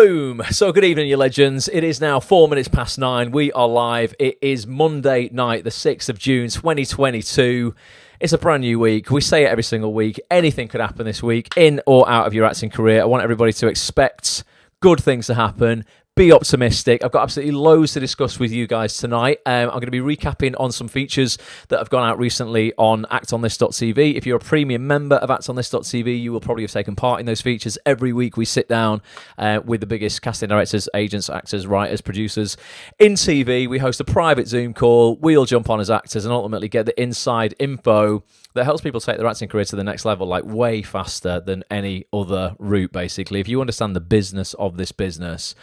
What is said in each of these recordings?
Boom! So good evening, you legends. It is now 4 minutes past 9. We are live. It is Monday night, the 6th of June, 2022. It's a brand new week. We say it every single week. Anything could happen this week, in or out of your acting career. I want everybody to expect good things to happen. Be optimistic. I've got absolutely loads to discuss with you guys tonight. I'm going to be recapping on some features that have gone out recently on actonthis.tv. If you're a premium member of actonthis.tv, you will probably have taken part in those features. Every week we sit down with the biggest casting directors, agents, actors, writers, producers in TV. We host a private Zoom call. We'll jump on as actors and ultimately get the inside info that helps people take their acting career to the next level, like way faster than any other route, basically. If you understand the business of this business,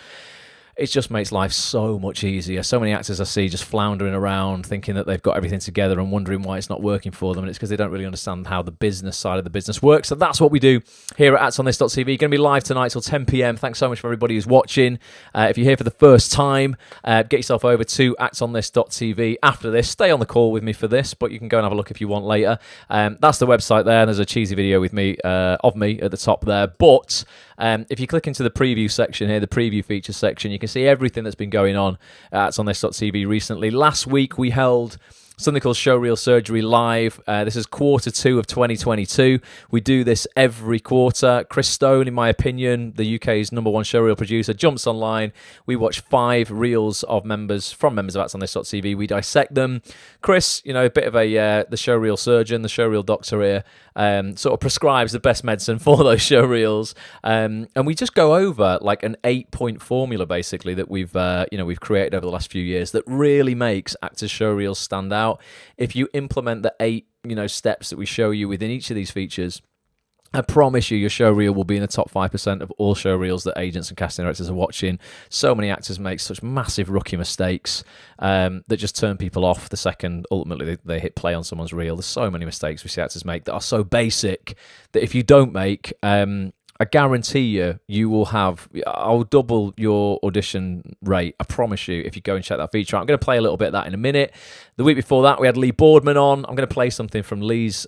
it just makes life so much easier. So many actors I see just floundering around thinking that they've got everything together and wondering why it's not working for them. And it's because they don't really understand how the business side of the business works. So that's what we do here at actonthis.tv. Going to be live tonight till 10 p.m. Thanks so much for everybody who's watching. If you're here for the first time, get yourself over to actonthis.tv after this. Stay on the call with me for this, but you can go and have a look if you want later. That's the website there. And there's a cheesy video with me of me at the top there. But if you click into the preview section here, the preview features section, you can see everything that's been going on at actonthis.tv recently. Last week we held something called Showreel Surgery Live. This is quarter 2 of 2022. We do this every quarter. Chris Stone, in my opinion, the UK's number one showreel producer, jumps online. We watch 5 reels of members of actonthis.tv. We dissect them. Chris, you know, a bit of the showreel surgeon, the showreel doctor here, sort of prescribes the best medicine for those showreels. And we just go over like an 8-point formula, basically, that we've created over the last few years that really makes actors' showreels stand out. If you implement the 8, steps that we show you within each of these features, I promise you your showreel will be in the top 5% of all showreels that agents and casting directors are watching. So many actors make such massive rookie mistakes that just turn people off the second ultimately they hit play on someone's reel. There's so many mistakes we see actors make that are so basic that if you don't make, I guarantee you will have, I'll double your audition rate, I promise you, if you go and check that feature out. I'm going to play a little bit of that in a minute. The week before that, we had Lee Boardman on. I'm going to play something from Lee's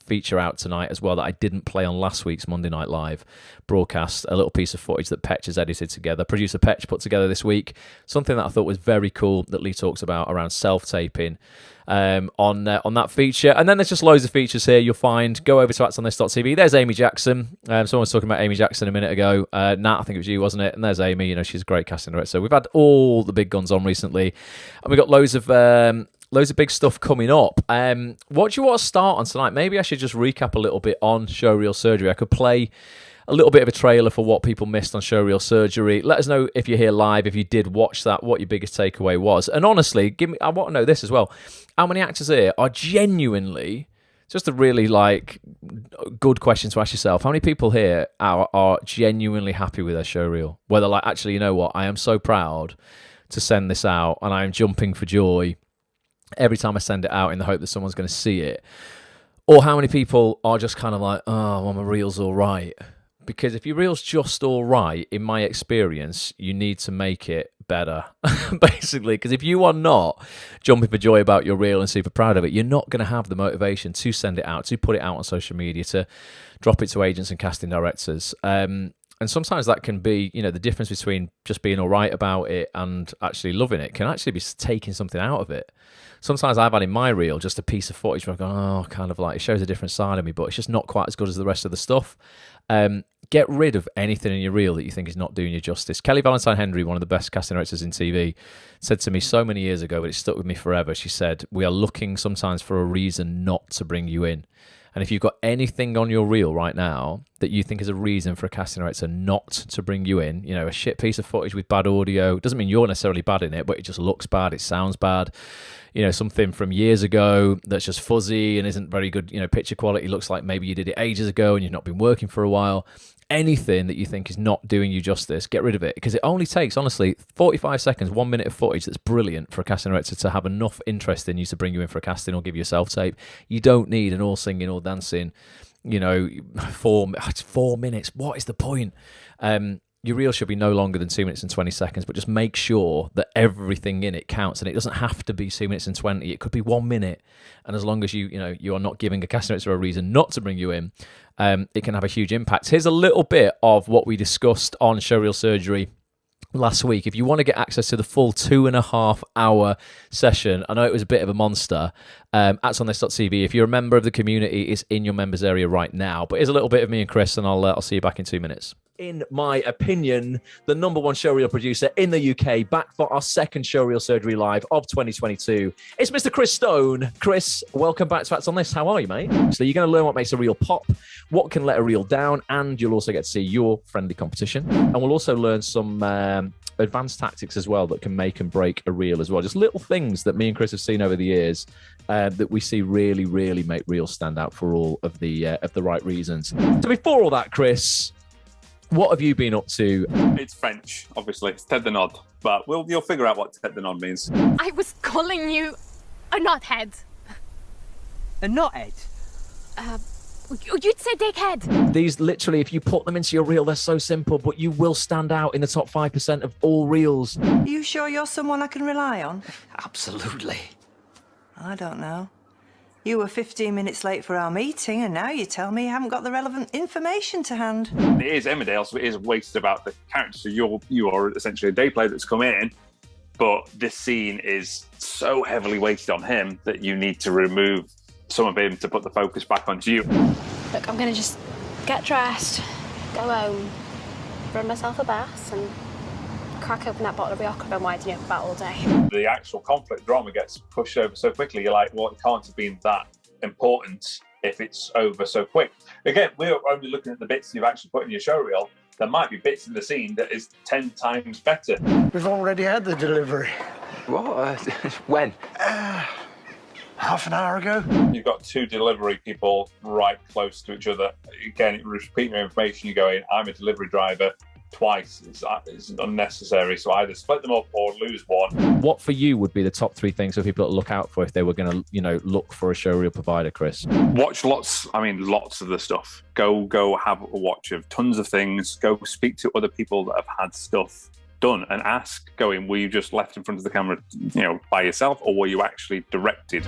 feature out tonight as well that I didn't play on last week's Monday Night Live broadcast, a little piece of footage that Petch has edited together, producer Petch put together this week. Something that I thought was very cool that Lee talks about around self-taping on that feature. And then there's just loads of features here you'll find. Go over to actonthis.tv. There's Amy Jackson. Someone was talking about Amy Jackson a minute ago. Nat, I think it was you, wasn't it? And there's Amy. She's a great casting director. So we've had all the big guns on recently, and we've got loads of big stuff coming up. What do you want to start on tonight? Maybe I should just recap a little bit on Showreel Surgery. I could play a little bit of a trailer for what people missed on Showreel Surgery. Let us know if you're here live, if you did watch that, what your biggest takeaway was. And honestly, I want to know this as well. How many actors here are genuinely, just a really good question to ask yourself, how many people here are genuinely happy with their showreel? Where they're like, actually, you know what? I am so proud to send this out and I am jumping for joy every time I send it out in the hope that someone's going to see it. Or how many people are just kind of like, oh, well, my reel's all right. Because if your reel's just all right, in my experience, you need to make it better, basically. Because if you are not jumping for joy about your reel and super proud of it, you're not going to have the motivation to send it out, to put it out on social media, to drop it to agents and casting directors. And sometimes that can be, the difference between just being all right about it and actually loving it can actually be taking something out of it. Sometimes I've had in my reel just a piece of footage where I've gone, kind of like, it shows a different side of me, but it's just not quite as good as the rest of the stuff. Get rid of anything in your reel that you think is not doing you justice. Kelly Valentine Henry, one of the best casting directors in TV, said to me so many years ago, but it stuck with me forever. She said, we are looking sometimes for a reason not to bring you in. And if you've got anything on your reel right now that you think is a reason for a casting director not to bring you in, a shit piece of footage with bad audio, doesn't mean you're necessarily bad in it, but it just looks bad, it sounds bad, something from years ago that's just fuzzy and isn't very good, picture quality, looks like maybe you did it ages ago and you've not been working for a while. Anything that you think is not doing you justice, get rid of it, because it only takes, honestly, 45 seconds, 1 minute of footage that's brilliant for a casting director to have enough interest in you to bring you in for a casting or give you a self-tape. You don't need an all singing, all dancing, 4 minutes. What is the point? your reel should be no longer than 2 minutes and 20 seconds, but just make sure that everything in it counts. And it doesn't have to be 2 minutes and 20. It could be 1 minute. And as long as you are not giving a casting director a reason not to bring you in, it can have a huge impact. Here's a little bit of what we discussed on Showreel Surgery last week. If you want to get access to the full 2.5 hour session, I know it was a bit of a monster, atsonthis.tv. If you're a member of the community, it's in your members area right now. But here's a little bit of me and Chris, and I'll see you back in 2 minutes. In my opinion, the number one showreel producer in the UK, back for our second Showreel Surgery Live of 2022. It's Mr. Chris Stone. Chris, welcome back to Facts on This. How are you, mate? So you're going to learn what makes a reel pop, what can let a reel down, and you'll also get to see your friendly competition. And we'll also learn some advanced tactics as well that can make and break a reel as well. Just little things that me and Chris have seen over the years that we see really, really make reels stand out for all of the right reasons. So before all that, Chris, what have you been up to? It's French, obviously. It's Ted the Nod. But you'll figure out what Ted the Nod means. I was calling you a knothead. A knothead? You'd say dickhead. These literally, if you put them into your reel, they're so simple, but you will stand out in the top 5% of all reels. Are you sure you're someone I can rely on? Absolutely. I don't know. You were 15 minutes late for our meeting, and now you tell me you haven't got the relevant information to hand. It is Emmerdale, so it is weighted about the character. So you are essentially a day player that's come in, but this scene is so heavily weighted on him that you need to remove some of him to put the focus back onto you. Look, I'm gonna just get dressed, go home, run myself a bath, and crack open that bottle of Rioja I've been winding up about all day. The actual conflict drama gets pushed over so quickly. You're like, well, it can't have been that important if it's over so quick. Again, we're only looking at the bits you've actually put in your showreel. There might be bits in the scene that is 10 times better. We've already had the delivery. What? When? Half an hour ago. You've got two delivery people right close to each other. Again, repeating your information, you're going, I'm a delivery driver. Twice it's unnecessary, so either split them up or lose one. What for you would be the top 3 things for people to look out for if they were going to, look for a showreel provider, Chris? Watch lots of the stuff. Go have a watch of tons of things. Go speak to other people that have had stuff done and ask, were you just left in front of the camera, by yourself, or were you actually directed?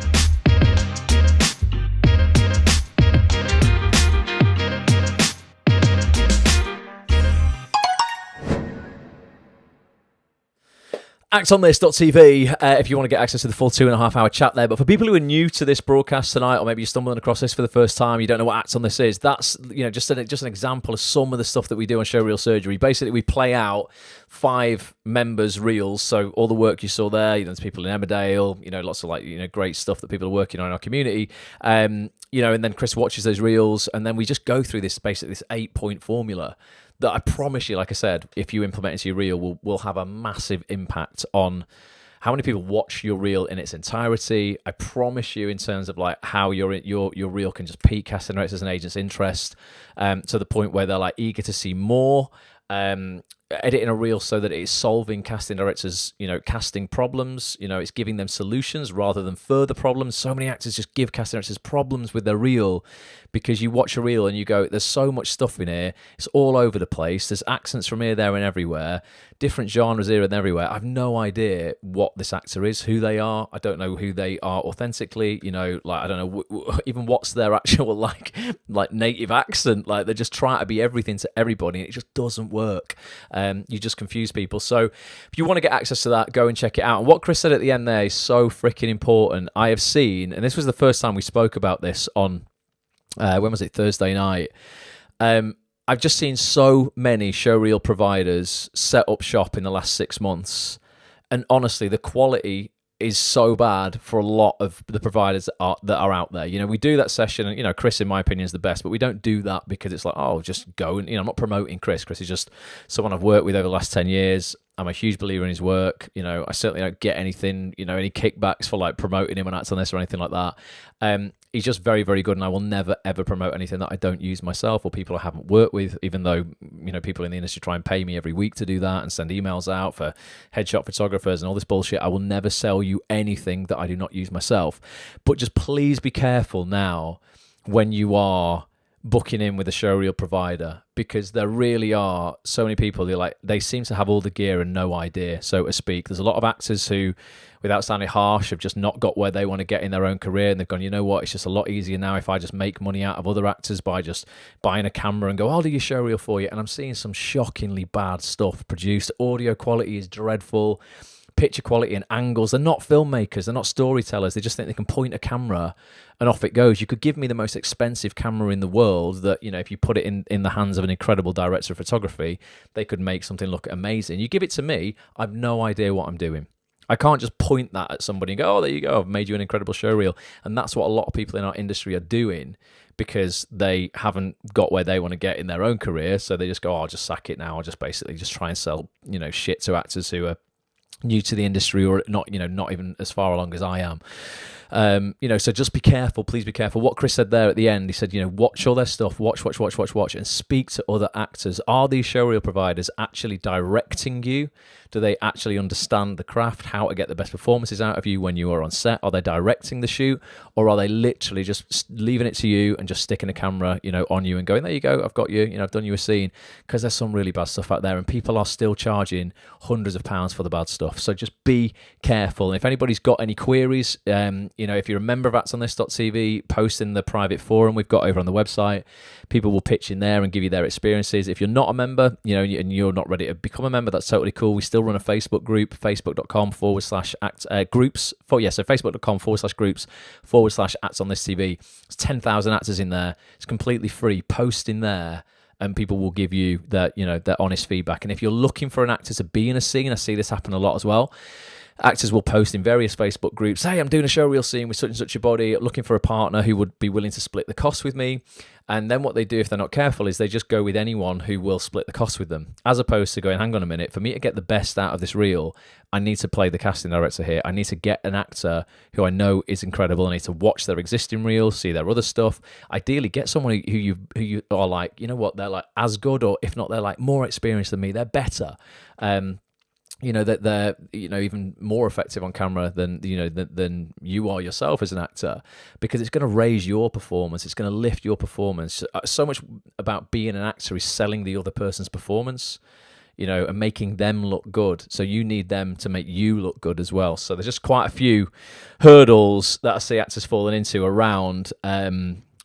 Actonthis.tv if you want to get access to the full 2.5 hour chat there. But for people who are new to this broadcast tonight, or maybe you're stumbling across this for the first time, you don't know what Act on This is, that's just an example of some of the stuff that we do on Showreel Surgery. Basically, we play out 5 members' reels, so all the work you saw there, there's people in Emmerdale, lots of great stuff that people are working on in our community, and then Chris watches those reels, and then we just go through this 8-point formula that I promise you, like I said, if you implement into your reel, will have a massive impact on how many people watch your reel in its entirety. I promise you, in terms of how your reel can just pique casting directors and agents' interest to the point where they're eager to see more. Editing a reel so that it is solving casting directors, casting problems. It's giving them solutions rather than further problems. So many actors just give casting directors problems with their reel because you watch a reel and you go, there's so much stuff in here. It's all over the place. There's accents from here, there, and everywhere. Different genres here and everywhere. I've no idea what this actor is, who they are. I don't know who they are authentically. I don't know even what's their actual like native accent. They just try to be everything to everybody, and it just doesn't work. You just confuse people. So if you want to get access to that, go and check it out. And what Chris said at the end there is so freaking important. I have seen, and this was the first time we spoke about this on, when was it? Thursday night. I've just seen so many showreel providers set up shop in the last 6 months. And honestly, the quality is so bad for a lot of the providers that are out there. We do that session, and Chris, in my opinion, is the best, but we don't do that because it's just go. And I'm not promoting Chris. Chris is just someone I've worked with over the last 10 years. I'm a huge believer in his work. I certainly don't get anything, any kickbacks for promoting him on Acts on This or anything like that. He's just very, very good, and I will never, ever promote anything that I don't use myself or people I haven't worked with, even though, people in the industry try and pay me every week to do that and send emails out for headshot photographers and all this bullshit. I will never sell you anything that I do not use myself. But just please be careful now when you are booking in with a showreel provider, because there really are so many people who they seem to have all the gear and no idea, so to speak. There's a lot of actors who, without sounding harsh, have just not got where they want to get in their own career, and they've gone, you know what, it's just a lot easier now if I just make money out of other actors by just buying a camera and go, I'll do your showreel for you. And I'm seeing some shockingly bad stuff produced. Audio quality is dreadful. Picture quality and angles. They're not filmmakers. They're not storytellers. They just think they can point a camera and off it goes. You could give me the most expensive camera in the world that, if you put it in the hands of an incredible director of photography, they could make something look amazing. You give it to me, I've no idea what I'm doing. I can't just point that at somebody and go, oh, there you go, I've made you an incredible showreel. And that's what a lot of people in our industry are doing, because they haven't got where they want to get in their own career. So they just go, oh, I'll just sack it now. I'll just basically just try and sell, shit to actors who are new to the industry, or not even as far along as I am. So just be careful, please be careful. What Chris said there at the end, he said, watch all their stuff, watch, and speak to other actors. Are these showreel providers actually directing you? Do they actually understand the craft, how to get the best performances out of you when you are on set? Are they directing the shoot, or are they literally just leaving it to you and just sticking a camera, on you and going, there you go, I've got you, I've done you a scene? Because there's some really bad stuff out there, and people are still charging hundreds of pounds for the bad stuff. So just be careful. And if anybody's got any queries, if you're a member of actsonthis.tv, post in the private forum we've got over on the website. People will pitch in there and give you their experiences. If you're not a member, and you're not ready to become a member, that's totally cool. We still run a Facebook group, facebook.com/groups. So facebook.com/groups/actsonthistv. There's 10,000 actors in there. It's completely free. Post in there, and people will give you their honest feedback. And if you're looking for an actor to be in a scene, I see this happen a lot as well. Actors will post in various Facebook groups, hey, I'm doing a showreel scene with such and such a body, looking for a partner who would be willing to split the cost with me. And then what they do, if they're not careful, is they just go with anyone who will split the cost with them, as opposed to going, hang on a minute, for me to get the best out of this reel, I need to play the casting director here. I need to get an actor who I know is incredible. I need to watch their existing reels, see their other stuff. Ideally, get someone who you are like, they're like as good, or if not, they're like more experienced than me. They're better. That they're even more effective on camera than than you are yourself as an actor, because it's going to raise your performance, it's going to lift your performance. So much about being an actor is selling the other person's performance, and making them look good. So you need them to make you look good as well. So there's just quite a few hurdles that I see actors falling into around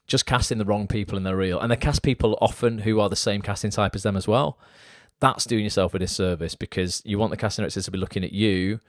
just casting the wrong people in their reel, and they cast people often who are the same casting type as them as well. That's doing yourself a disservice, because you want the casting directors to be looking at you,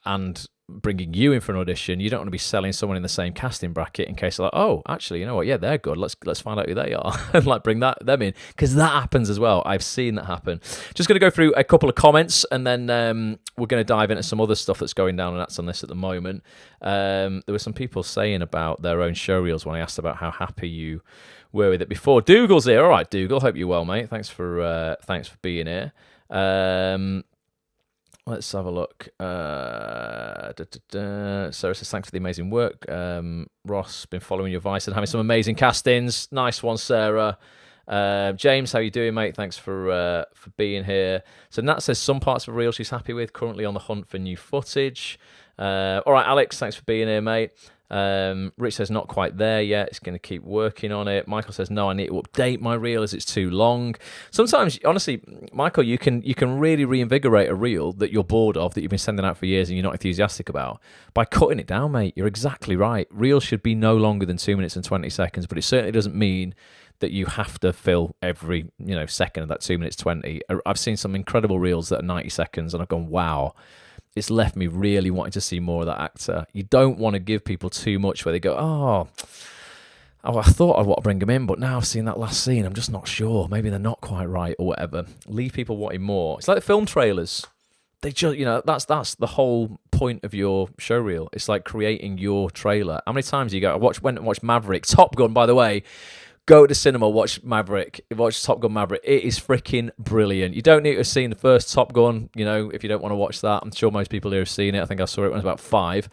and bringing you in for an audition. You don't want to be selling someone in the same casting bracket in case they're like, oh, actually, you know what? Yeah, they're good. Let's find out who they are and bring them in, because that happens as well. I've seen that happen. Just going to go through a couple of comments, and then we're going to dive into some other stuff that's going down, and that's on this at the moment. There were some people saying about their own showreels when I asked about how happy you were with it before. Dougal's here. All right, Dougal. Hope you're well, mate. Thanks for being here. Let's have a look. Sarah says, thanks for the amazing work. Ross, been following your advice and having some amazing castings. Nice one, Sarah. James, how you doing, mate? Thanks for being here. So Nat says some parts of a reel she's happy with, currently on the hunt for new footage. All right, Alex, thanks for being here, mate. Rich says not quite there yet, it's going to keep working on it. Michael says no, I need to update my reel as it's too long. Sometimes, honestly, Michael, you can really reinvigorate a reel that you're bored of, that you've been sending out for years and you're not enthusiastic about, by cutting it down, mate. You're exactly right. Reels should be no longer than 2 minutes and 20 seconds, but it certainly doesn't mean that you have to fill every second of that 2 minutes 20. I've seen some incredible reels that are 90 seconds and I've gone, wow, it's left me really wanting to see more of that actor. You don't want to give people too much where they go, oh, I thought I'd want to bring them in, but now I've seen that last scene, I'm just not sure. Maybe they're not quite right or whatever. Leave people wanting more. It's like the film trailers. They just, that's the whole point of your showreel. It's like creating your trailer. How many times do you go? Went and watched Maverick. Top Gun, by the way. Go to the cinema, watch Maverick, watch Top Gun Maverick. It is freaking brilliant. You don't need to have seen the first Top Gun, if you don't want to watch that. I'm sure most people here have seen it. I think I saw it when I was about 5.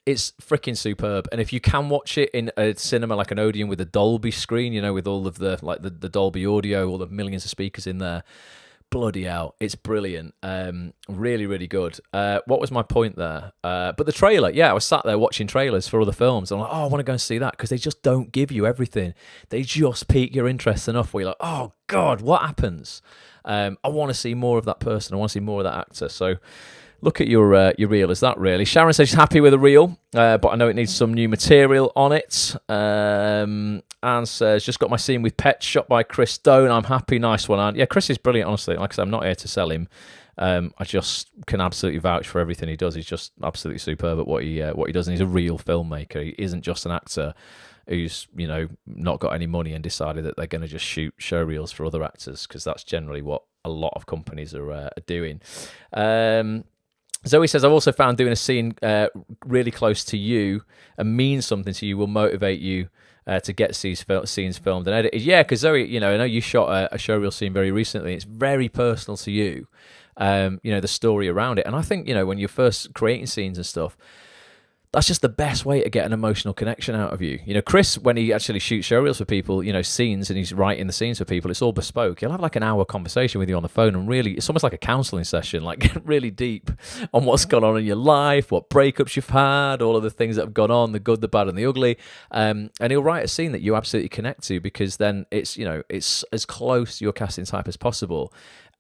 It's freaking superb. And if you can watch it in a cinema like an Odeon with a Dolby screen, with all of the Dolby audio, all the millions of speakers in there, bloody hell, it's brilliant. Really, really good. What was my point there? But the trailer, yeah, I was sat there watching trailers for other films. I'm like, oh, I want to go and see that, because they just don't give you everything. They just pique your interest enough where you're like, oh God, what happens? I want to see more of that person. I want to see more of that actor. So look at your reel as that, really. Sharon says she's happy with the reel, but I know it needs some new material on it. Anne says, just got my scene with Pet shot by Chris Stone. I'm happy. Nice one, Anne. Yeah, Chris is brilliant, honestly. Like I said, I'm not here to sell him. I just can absolutely vouch for everything he does. He's just absolutely superb at what he does, and he's a real filmmaker. He isn't just an actor who's, you know, not got any money and decided that they're going to just shoot show reels for other actors, because that's generally what a lot of companies are doing. Zoe says, I've also found doing a scene really close to you and means something to you will motivate you to get these scenes filmed and edited. Yeah, because Zoe, you know, I know you shot a showreel scene very recently. It's very personal to you, you know, the story around it. And I think, you know, when you're first creating scenes and stuff, that's just the best way to get an emotional connection out of you. You know, Chris, when he actually shoots showreels for people, you know, scenes, and he's writing the scenes for people, it's all bespoke. He'll have like an hour conversation with you on the phone, and really, it's almost like a counselling session, like get really deep on what's gone on in your life, what breakups you've had, all of the things that have gone on, the good, the bad, and the ugly. And he'll write a scene that you absolutely connect to, because then it's, you know, it's as close to your casting type as possible,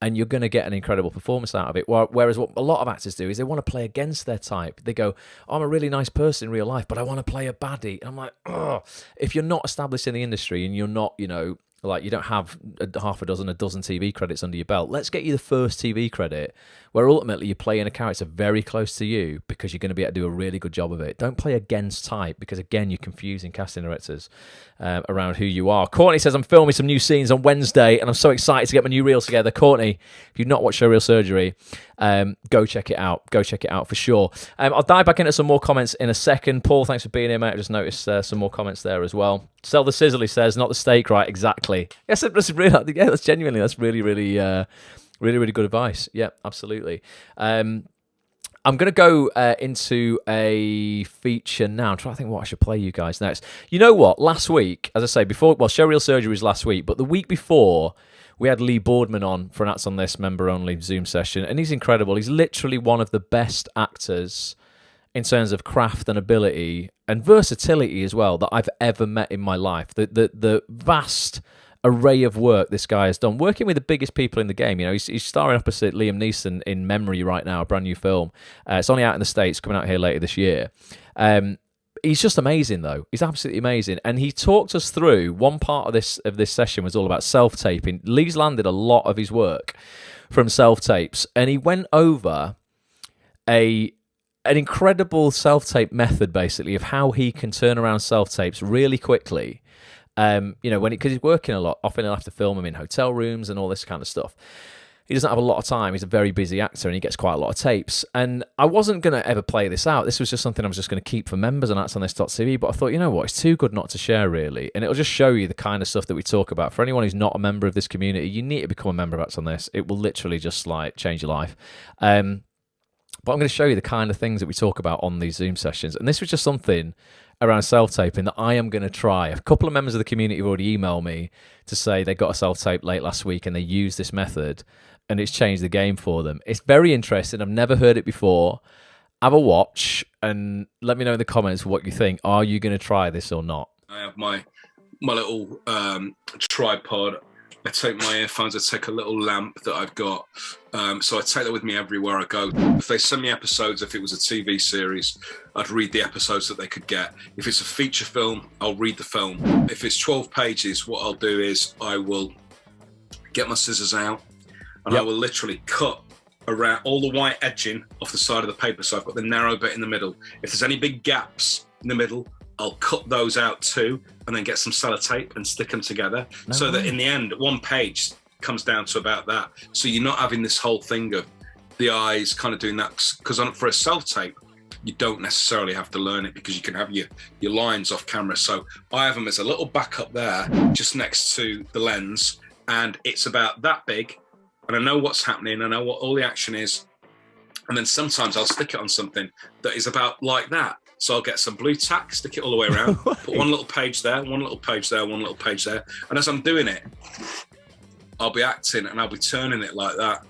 and you're going to get an incredible performance out of it. Whereas what a lot of actors do is they want to play against their type. They go, I'm a really nice person in real life, but I want to play a baddie. And I'm like, oh, if you're not established in the industry and you're not, you know, like you don't have a dozen TV credits under your belt, let's get you the first TV credit where ultimately you're playing a character very close to you, because you're going to be able to do a really good job of it. Don't play against type, because again, you're confusing casting directors around who you are. Courtney says, I'm filming some new scenes on Wednesday and I'm so excited to get my new reel together. Courtney, if you've not watched Showreel Surgery, go check it out. Go check it out for sure. I'll dive back into some more comments in a second. Paul, thanks for being here, mate. I just noticed some more comments there as well. Selda Sizzly says, not the steak, right? Exactly. Yes, that's really, yeah, that's genuinely, that's really, really, really, really good advice. Yeah, absolutely. I'm going to go into a feature now. I'm trying to think what I should play you guys next. You know what? Last week, as I say, Showreel Surgery was last week, but the week before, we had Lee Boardman on for an Acts on This member-only Zoom session, and he's incredible. He's literally one of the best actors in terms of craft and ability and versatility as well that I've ever met in my life. The vast array of work this guy has done, working with the biggest people in the game. You know, he's starring opposite Liam Neeson in Memory right now, a brand new film. It's only out in the States, coming out here later this year. He's just amazing, though. He's absolutely amazing. And he talked us through one part of this session was all about self-taping. Lee's landed a lot of his work from self-tapes, and he went over an incredible self-tape method, basically, of how he can turn around self-tapes really quickly. You know, because he's working a lot, often he'll have to film them in hotel rooms and all this kind of stuff. He doesn't have a lot of time. He's a very busy actor and he gets quite a lot of tapes. And I wasn't going to ever play this out. This was just something I was just going to keep for members on actsonthis.tv. But I thought, you know what? It's too good not to share, really. And it'll just show you the kind of stuff that we talk about. For anyone who's not a member of this community, you need to become a member of Acts on This. It will literally just like change your life. But I'm going to show you the kind of things that we talk about on these Zoom sessions. And this was just something around self-taping that I am going to try. A couple of members of the community have already emailed me to say they got a self-tape late last week and they used this method and it's changed the game for them. It's very interesting. I've never heard it before. Have a watch and let me know in the comments what you think. Are you going to try this or not? I have my little tripod. I take my earphones, I take a little lamp that I've got. So I take that with me everywhere I go. If they send me episodes, if it was a TV series, I'd read the episodes that they could get. If it's a feature film, I'll read the film. If it's 12 pages, what I'll do is I will get my scissors out and I will literally cut around all the white edging off the side of the paper. So I've got the narrow bit in the middle. If there's any big gaps in the middle, I'll cut those out too and then get some sellotape and stick them together so that in the end, one page comes down to about that. So you're not having this whole thing of the eyes kind of doing that, because for a self-tape, you don't necessarily have to learn it because you can have your lines off camera. So I have them as a little backup there just next to the lens, and it's about that big and I know what's happening, I know what all the action is, and then sometimes I'll stick it on something that is about like that. So I'll get some blue tack, stick it all the way around, put one little page there, one little page there, one little page there. And as I'm doing it, I'll be acting and I'll be turning it like that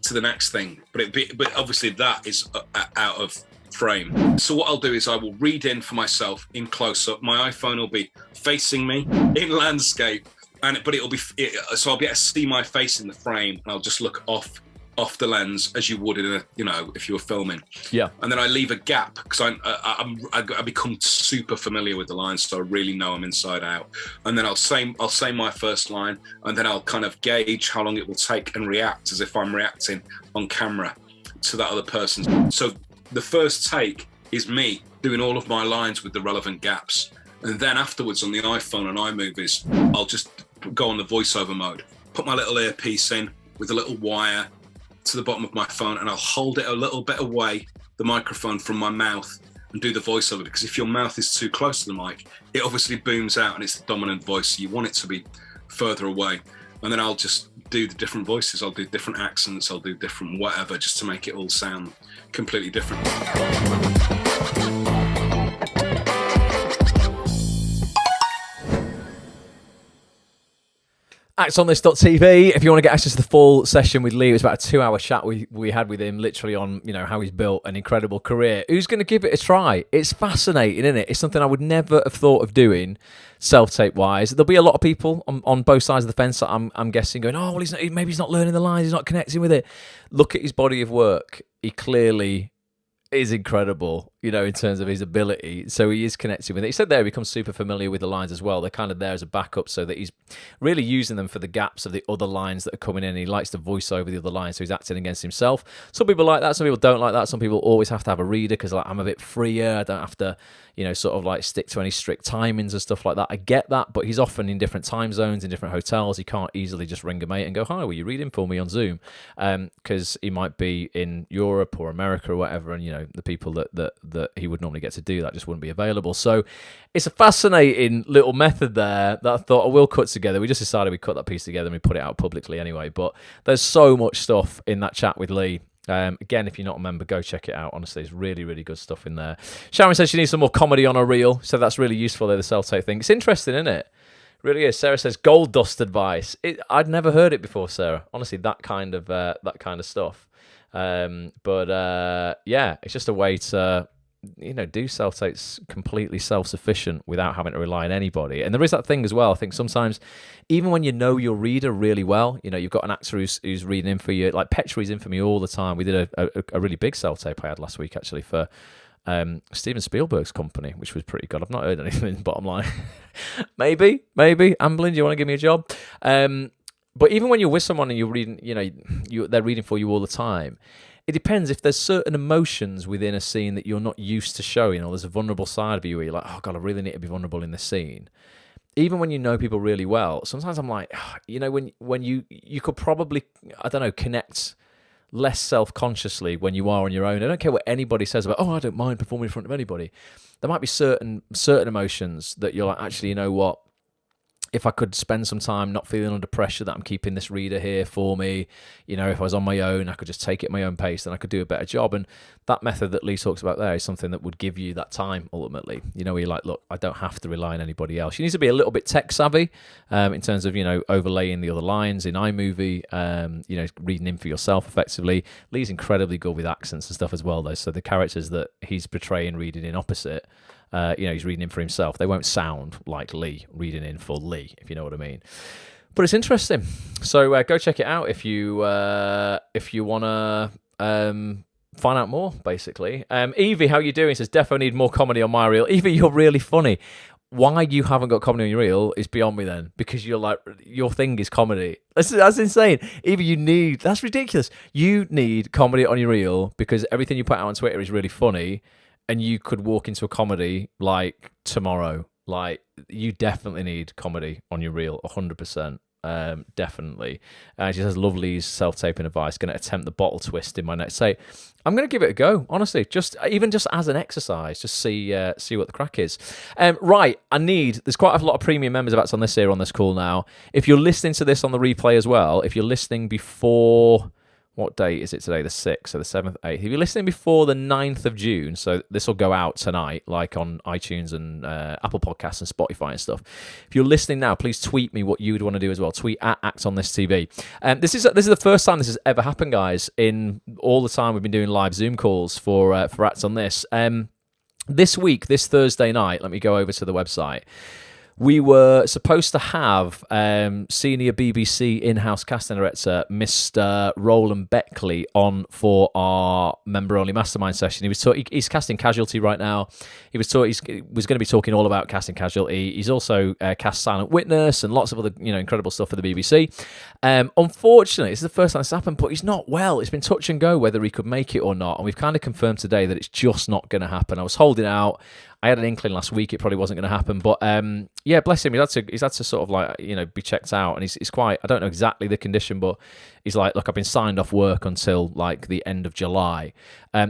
to the next thing. But obviously that is out of frame. So what I'll do is I will read in for myself in close-up. My iPhone will be facing me in landscape, but it'll be so I'll be able to see my face in the frame, and I'll just look off the lens as you would in a, you know, if you were filming. Yeah. And then I leave a gap because I become super familiar with the lines, so I really know them inside out. And then I'll say my first line, and then I'll kind of gauge how long it will take and react as if I'm reacting on camera to that other person. So the first take is me doing all of my lines with the relevant gaps. And then afterwards on the iPhone and iMovies, I'll just go on the voiceover mode, put my little earpiece in with a little wire to the bottom of my phone, and I'll hold it a little bit away, the microphone, from my mouth, and do the voiceover, because if your mouth is too close to the mic, it obviously booms out and it's the dominant voice. So you want it to be further away. And then I'll just do the different voices. I'll do different accents. I'll do different whatever, just to make it all sound completely different. actsonthis.tv if you want to get access to the full session with Lee. It was about a 2-hour chat we had with him, literally on, you know, how he's built an incredible career. Who's going to give it a try? It's fascinating, isn't it? It's something I would never have thought of doing self-tape wise. There'll be a lot of people on both sides of the fence that I'm guessing going, oh, well, maybe he's not learning the lines, he's not connecting with it. Look at his body of work. He clearly is incredible, you know, in terms of his ability. So he is connected with it. He said there he becomes super familiar with the lines as well. They're kind of there as a backup, so that he's really using them for the gaps of the other lines that are coming in. He likes to voice over the other lines, so he's acting against himself. Some people like that, some people don't like that. Some people always have to have a reader because, like, I'm a bit freer. I don't have to, you know, sort of like stick to any strict timings and stuff like that. I get that, but he's often in different time zones, in different hotels. He can't easily just ring a mate and go, hi, will you read in for me on Zoom? Because he might be in Europe or America or whatever, and, you know, the people that he would normally get to do that just wouldn't be available. So it's a fascinating little method there that I thought I will cut together. We just decided we'd cut that piece together and we put it out publicly anyway. But there's so much stuff in that chat with Lee. Again, if you're not a member, go check it out. Honestly, it's really, really good stuff in there. Sharon says she needs some more comedy on her reel, so that's really useful there, the self-tape thing. It's interesting, isn't it? Really is. Sarah says gold dust advice. I'd never heard it before, Sarah. Honestly, that kind of stuff. Yeah, it's just a way to, you know, do self-tapes completely self-sufficient without having to rely on anybody. And there is that thing as well. I think sometimes, even when you know your reader really well, you know, you've got an actor who's reading in for you, like Petrie's in for me all the time. We did a really big self-tape I had last week, actually, for Steven Spielberg's company, which was pretty good. I've not heard anything, bottom line. maybe, Amblin, do you want to give me a job? But even when you're with someone and you're reading, you know, they're reading for you all the time, it depends. If there's certain emotions within a scene that you're not used to showing, or there's a vulnerable side of you where you're like, oh God, I really need to be vulnerable in this scene. Even when you know people really well, sometimes I'm like, you know, when you could probably, I don't know, connect less self-consciously when you are on your own. I don't care what anybody says about, oh, I don't mind performing in front of anybody. There might be certain emotions that you're like, actually, you know what? If I could spend some time not feeling under pressure that I'm keeping this reader here for me, you know, if I was on my own, I could just take it at my own pace, then I could do a better job. And that method that Lee talks about there is something that would give you that time, ultimately. You know, where you're like, look, I don't have to rely on anybody else. You need to be a little bit tech savvy in terms of, you know, overlaying the other lines in iMovie, you know, reading in for yourself effectively. Lee's incredibly good with accents and stuff as well, though. So the characters that he's portraying reading in opposite, you know, he's reading in for himself. They won't sound like Lee reading in for Lee, if you know what I mean. But it's interesting. So go check it out if you want to find out more, basically. Evie, how you doing? Says, defo need more comedy on my reel. Evie, you're really funny. Why you haven't got comedy on your reel is beyond me then, because you're like, your thing is comedy. That's insane. Evie, that's ridiculous. You need comedy on your reel because everything you put out on Twitter is really funny. And you could walk into a comedy like tomorrow. Like, you definitely need comedy on your reel, 100%. Definitely. She says, lovely's self-taping advice. Going to attempt the bottle twist in my next tape. I'm going to give it a go, honestly. Just as an exercise, just see what the crack is. Right, there's quite a lot of premium members of Acts on this here on this call now. If you're listening to this on the replay as well, if you're listening before what date is it today? The 6th, so the 7th, 8th. If you're listening before the 9th of June, so this will go out tonight, like on iTunes and Apple Podcasts and Spotify and stuff. If you're listening now, please tweet me what you would want to do as well. Tweet at Act on This TV. This is the first time this has ever happened, guys, in all the time we've been doing live Zoom calls for Act on This. This week, this Thursday night, let me go over to the website. We were supposed to have senior BBC in-house casting director, Mr. Roland Beckley, on for our member-only mastermind session. He's casting Casualty right now. He was going to be talking all about casting Casualty. He's also cast Silent Witness and lots of other incredible stuff for the BBC. Unfortunately, this is the first time this happened, but he's not well. It's been touch and go whether he could make it or not, and we've kind of confirmed today that it's just not going to happen. I was holding out. I had an inkling last week it probably wasn't going to happen, but yeah, bless him. He's had to sort of like be checked out, and he's quite. I don't know exactly the condition, but he's like, look, I've been signed off work until like the end of July,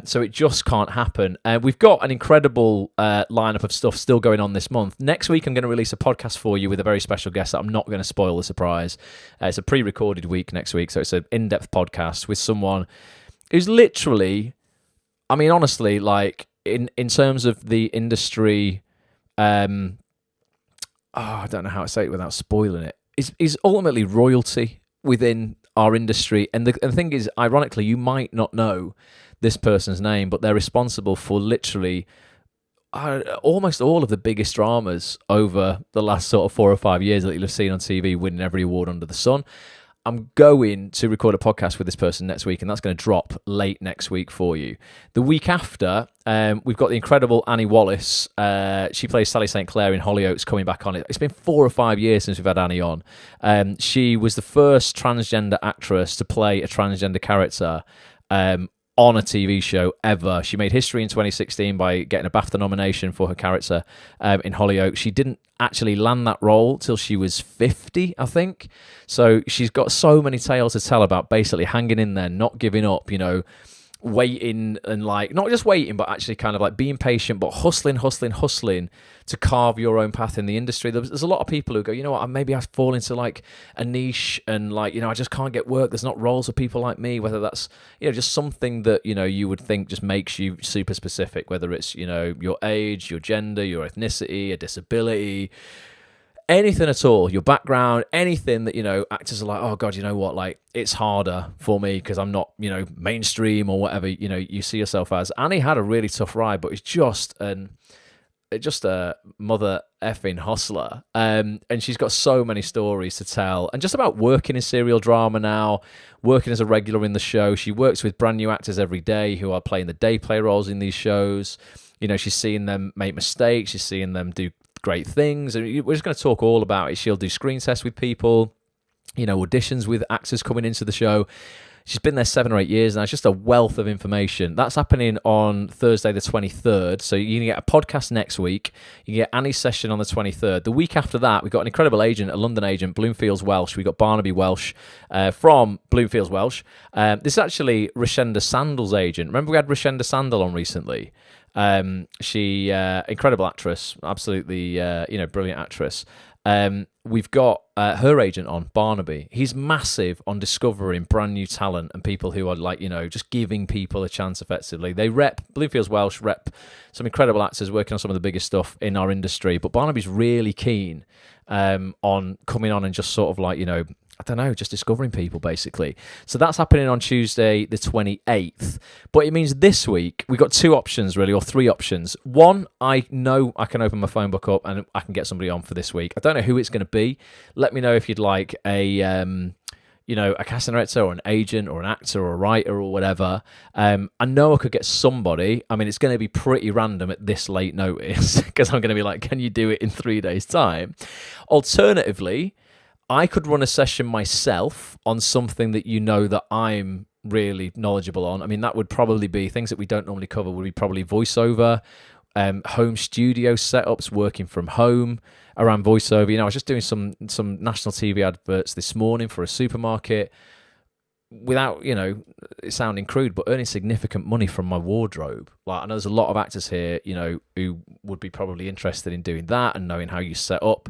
so it just can't happen. We've got an incredible lineup of stuff still going on this month. Next week, I'm going to release a podcast for you with a very special guest that I'm not going to spoil the surprise. It's a pre-recorded week next week, so it's an in-depth podcast with someone who's literally, I mean, honestly, like. In terms of the industry, I don't know how to say it without spoiling it. Is ultimately royalty within our industry, and the thing is, ironically, you might not know this person's name, but they're responsible for literally almost all of the biggest dramas over the last sort of 4 or 5 years that you'll have seen on TV, winning every award under the sun. I'm going to record a podcast with this person next week, and that's going to drop late next week for you. The week after, we've got the incredible Annie Wallace. She plays Sally St. Clair in Hollyoaks, coming back on it. It's been 4 or 5 years since we've had Annie on. She was the first transgender actress to play a transgender character on a TV show ever. She made history in 2016 by getting a BAFTA nomination for her character in Hollyoaks. She didn't actually land that role till she was 50, I think. So she's got so many tales to tell about basically hanging in there, not giving up, waiting and like, not just waiting, but actually kind of like being patient, but hustling to carve your own path in the industry. There's a lot of people who go, you know what, maybe I fall into like a niche and like, I just can't get work. There's not roles for people like me, whether that's, just something that, you would think just makes you super specific, whether it's, your age, your gender, your ethnicity, a disability, anything at all, your background, anything that, actors are like, oh God, you know what, like, it's harder for me because I'm not, mainstream or whatever, you see yourself as. Annie had a really tough ride, but it's just a mother effing hustler. And she's got so many stories to tell. And just about working in serial drama now, working as a regular in the show. She works with brand new actors every day who are playing the day play roles in these shows. She's seeing them make mistakes. She's seeing them do great things. And we're just going to talk all about it. She'll do screen tests with people, auditions with actors coming into the show. She's been there 7 or 8 years now. It's just a wealth of information. That's happening on Thursday the 23rd. So you can get a podcast next week. You can get Annie's session on the 23rd. The week after that, we've got an incredible agent, a London agent, Bloomfields Welsh. We've got Barnaby Welsh from Bloomfields Welsh. This is actually Rashenda Sandal's agent. Remember we had Rashenda Sandal on recently? She incredible actress, absolutely brilliant actress. We've got her agent on, Barnaby. He's massive on discovering brand new talent and people who are like, just giving people a chance effectively. They Bloomfields Welsh rep some incredible actors working on some of the biggest stuff in our industry, but Barnaby's really keen on coming on and just sort of like, I don't know, just discovering people, basically. So that's happening on Tuesday, the 28th. But it means this week, we've got 2 options, really, or 3 options. One, I know I can open my phone book up and I can get somebody on for this week. I don't know who it's going to be. Let me know if you'd like a casting director or an agent or an actor or a writer or whatever. I know I could get somebody. I mean, it's going to be pretty random at this late notice because I'm going to be like, can you do it in 3 days' time? Alternatively, I could run a session myself on something that that I'm really knowledgeable on. I mean, that would probably be things that we don't normally cover, would be probably voiceover, home studio setups, working from home around voiceover. I was just doing some national TV adverts this morning for a supermarket without, it sounding crude, but earning significant money from my wardrobe. Like, I know there's a lot of actors here, who would be probably interested in doing that and knowing how you set up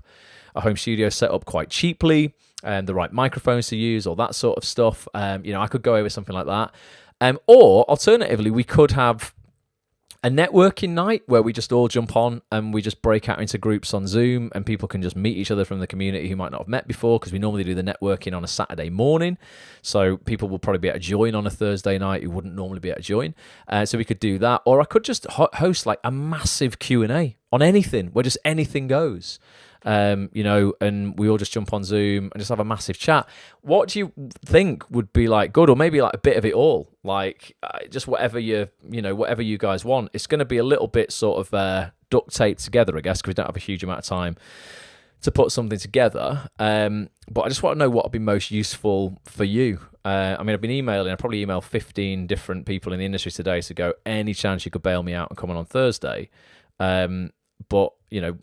a home studio set up quite cheaply the right microphones to use, all that sort of stuff. I could go over something like that. Or alternatively, we could have a networking night where we just all jump on and we just break out into groups on Zoom, and people can just meet each other from the community who might not have met before, because we normally do the networking on a Saturday morning. So people will probably be able to join on a Thursday night who wouldn't normally be able to join. So we could do that. Or I could just host like a massive Q&A on anything, where just anything goes. And we all just jump on Zoom and just have a massive chat. What do you think would be like good, or maybe like a bit of it all, like just whatever whatever you guys want? It's going to be a little bit sort of duct taped together, I guess, because we don't have a huge amount of time to put something together. But I just want to know what would be most useful for you. I've been emailing. I probably emailed 15 different people in the industry today to go, any chance you could bail me out and come on Thursday? But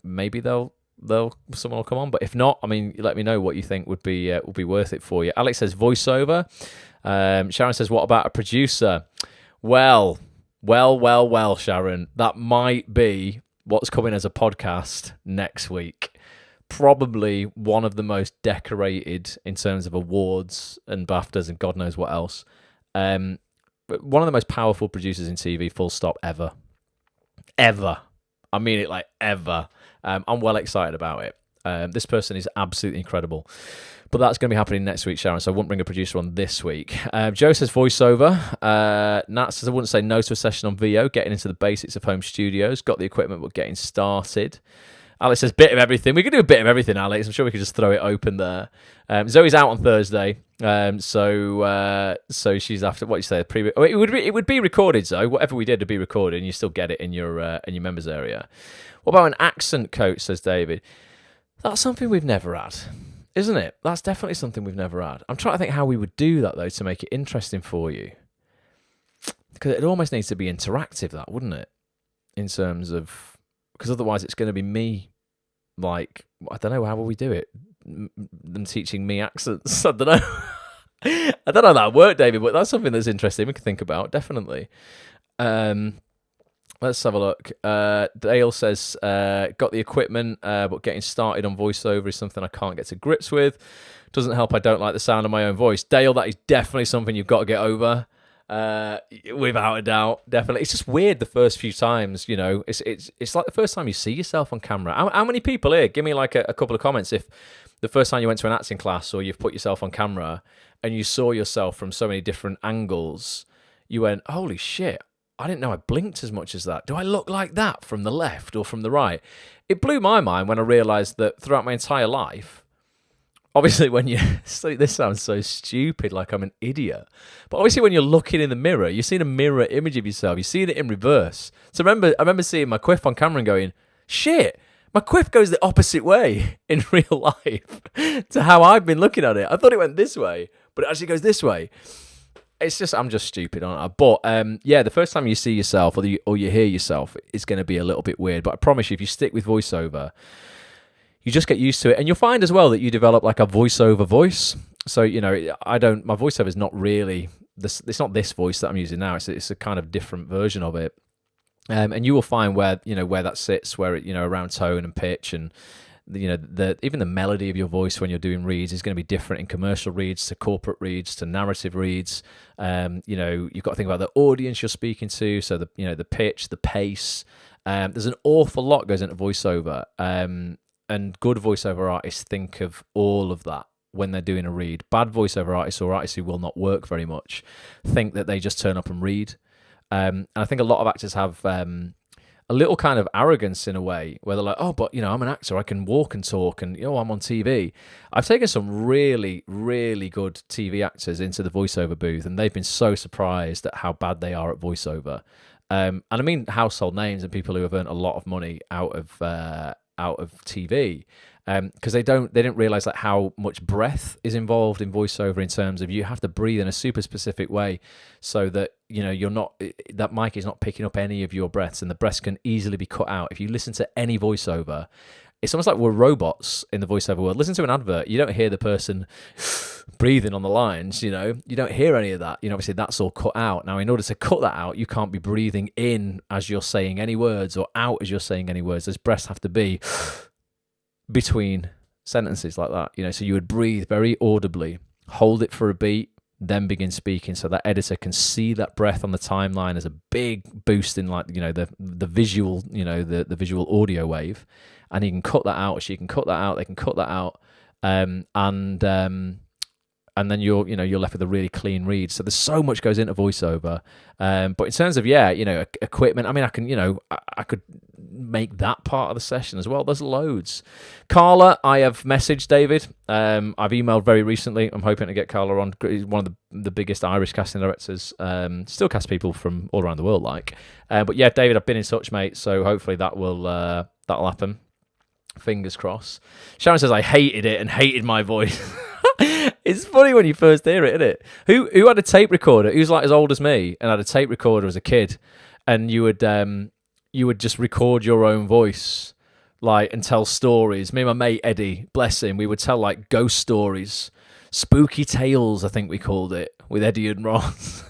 maybe someone will come on, but if not, let me know what you think would be worth it for you. Alex says voiceover. Sharon says, what about a producer? Well, Sharon, that might be what's coming as a podcast next week. Probably one of the most decorated in terms of awards and BAFTAs and God knows what else. One of the most powerful producers in TV, full stop, ever. I mean it, like ever. I'm well excited about it. This person is absolutely incredible. But that's going to be happening next week, Sharon, so I won't bring a producer on this week. Joe says voiceover. Nat says, I wouldn't say no to a session on VO, getting into the basics of home studios. Got the equipment, but getting started. Alex says, bit of everything. We could do a bit of everything, Alex. I'm sure we could just throw it open there. Zoe's out on Thursday. So she's after, what you say, it would be recorded, Zoe. Whatever we did to be recorded, and you still get it in your members area. What about an accent coach, says David? That's something we've never had, isn't it? That's definitely something we've never had. I'm trying to think how we would do that, though, to make it interesting for you. Because it almost needs to be interactive, that, wouldn't it? In terms of... Because otherwise it's going to be me, like, I don't know, how will we do it? Them teaching me accents. I don't know. I don't know how that worked, David, but that's something that's interesting we can think about, definitely. Let's have a look. Dale says, got the equipment, but getting started on voiceover is something I can't get to grips with. Doesn't help I don't like the sound of my own voice. Dale, that is definitely something you've got to get over. Without a doubt, definitely. It's just weird the first few times, it's like the first time you see yourself on camera. How many people here, give me like a couple of comments, if the first time you went to an acting class or you've put yourself on camera and you saw yourself from so many different angles, you went, holy shit, I didn't know I blinked as much as that. Do I look like that from the left or from the right? It blew my mind when I realised that throughout my entire life, obviously when you... this sounds so stupid, like I'm an idiot. But obviously when you're looking in the mirror, you're seeing a mirror image of yourself. You're seeing it in reverse. So I remember seeing my quiff on camera and going, shit, my quiff goes the opposite way in real life to how I've been looking at it. I thought it went this way, but it actually goes this way. It's just, I'm just stupid, aren't I? But the first time you see yourself or you hear yourself, it's going to be a little bit weird. But I promise you, if you stick with voiceover, you just get used to it. And you'll find as well that you develop like a voiceover voice. So, my voiceover is not really, it's not this voice that I'm using now. It's a kind of different version of it. And you will find where that sits, where it, around tone and pitch and, even the melody of your voice when you're doing reads is going to be different in commercial reads to corporate reads to narrative reads. You've got to think about the audience you're speaking to. So the pitch, the pace, there's an awful lot goes into voiceover. And good voiceover artists think of all of that when they're doing a read. Bad voiceover artists or artists who will not work very much think that they just turn up and read. And I think a lot of actors have a little kind of arrogance in a way where they're like, oh, but, I'm an actor. I can walk and talk and, I'm on TV. I've taken some really, really good TV actors into the voiceover booth and they've been so surprised at how bad they are at voiceover. And I mean household names and people who have earned a lot of money out of TV, because they didn't realize like how much breath is involved in voiceover in terms of you have to breathe in a super specific way so that you're not, that mic is not picking up any of your breaths and the breaths can easily be cut out. If you listen to any voiceover, it's almost like we're robots in the voiceover world. Listen to an advert, you don't hear the person breathing on the lines, you don't hear any of that. Obviously that's all cut out. Now, in order to cut that out, you can't be breathing in as you're saying any words or out as you're saying any words. Those breaths have to be between sentences like that. So you would breathe very audibly, hold it for a beat, then begin speaking, so that editor can see that breath on the timeline as a big boost in the visual, the visual audio wave, and he can cut that out. She can cut that out. They can cut that out, and then you're left with a really clean read. So there's so much goes into voiceover. But in terms of equipment, I mean, I could make that part of the session as well. There's loads. Carla, I have messaged David. I've emailed very recently. I'm hoping to get Carla on. He's one of the biggest Irish casting directors. Still cast people from all around the world, but yeah, David, I've been in touch, mate. So hopefully that'll happen. Fingers crossed. Sharon says I hated it and hated my voice. It's funny when you first hear it, isn't it? Who had a tape recorder? Who's like as old as me and had a tape recorder as a kid, and you would just record your own voice, and tell stories. Me and my mate Eddie, bless him, we would tell ghost stories, spooky tales, I think we called it, with Eddie and Ross.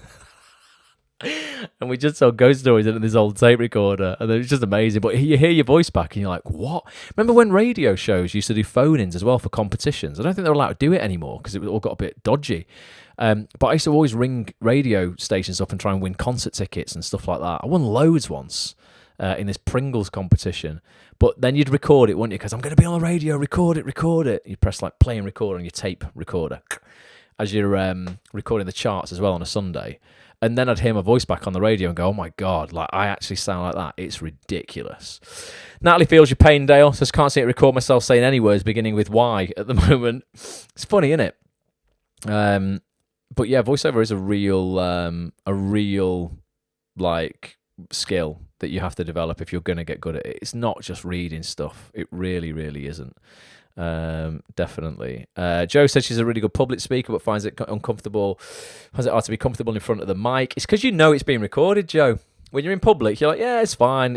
And we just tell ghost stories into this old tape recorder, and it's just amazing. But you hear your voice back and you're like, what? Remember when radio shows used to do phone-ins as well for competitions? I don't think they're allowed to do it anymore because it all got a bit dodgy. But I used to always ring radio stations up and try and win concert tickets and stuff like that. I won loads once in this Pringles competition. But then you'd record it, wouldn't you? Because I'm going to be on the radio, record it. You'd press play and record on your tape recorder as you're recording the charts as well on a Sunday. And then I'd hear my voice back on the radio and go, oh my God, I actually sound like that. It's ridiculous. Natalie Fields, your Paindale, says, can't see it record myself saying any words beginning with Y at the moment. It's funny, isn't it? But yeah, voiceover is a real skill that you have to develop if you're going to get good at it. It's not just reading stuff. It really, really isn't. Definitely. Joe says she's a really good public speaker, but finds it uncomfortable. Finds it hard to be comfortable in front of the mic. It's because it's being recorded, Joe. When you're in public, you're like, yeah, it's fine.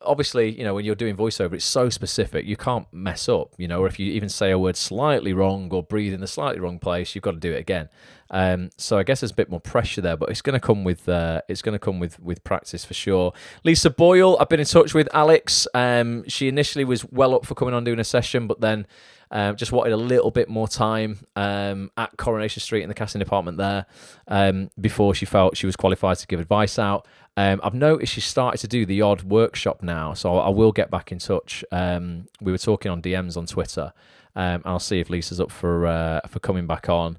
Obviously, when you're doing voiceover, it's so specific, you can't mess up, or if you even say a word slightly wrong or breathe in the slightly wrong place, you've got to do it again. So I guess there's a bit more pressure there, but it's going to come with practice for sure. Lisa Boyle, I've been in touch with Alex. She initially was well up for coming on doing a session, but then just wanted a little bit more time at Coronation Street in the casting department there before she felt she was qualified to give advice out. I've noticed she's started to do the odd workshop now, so I will get back in touch. We were talking on DMs on Twitter, and I'll see if Lisa's up for coming back on.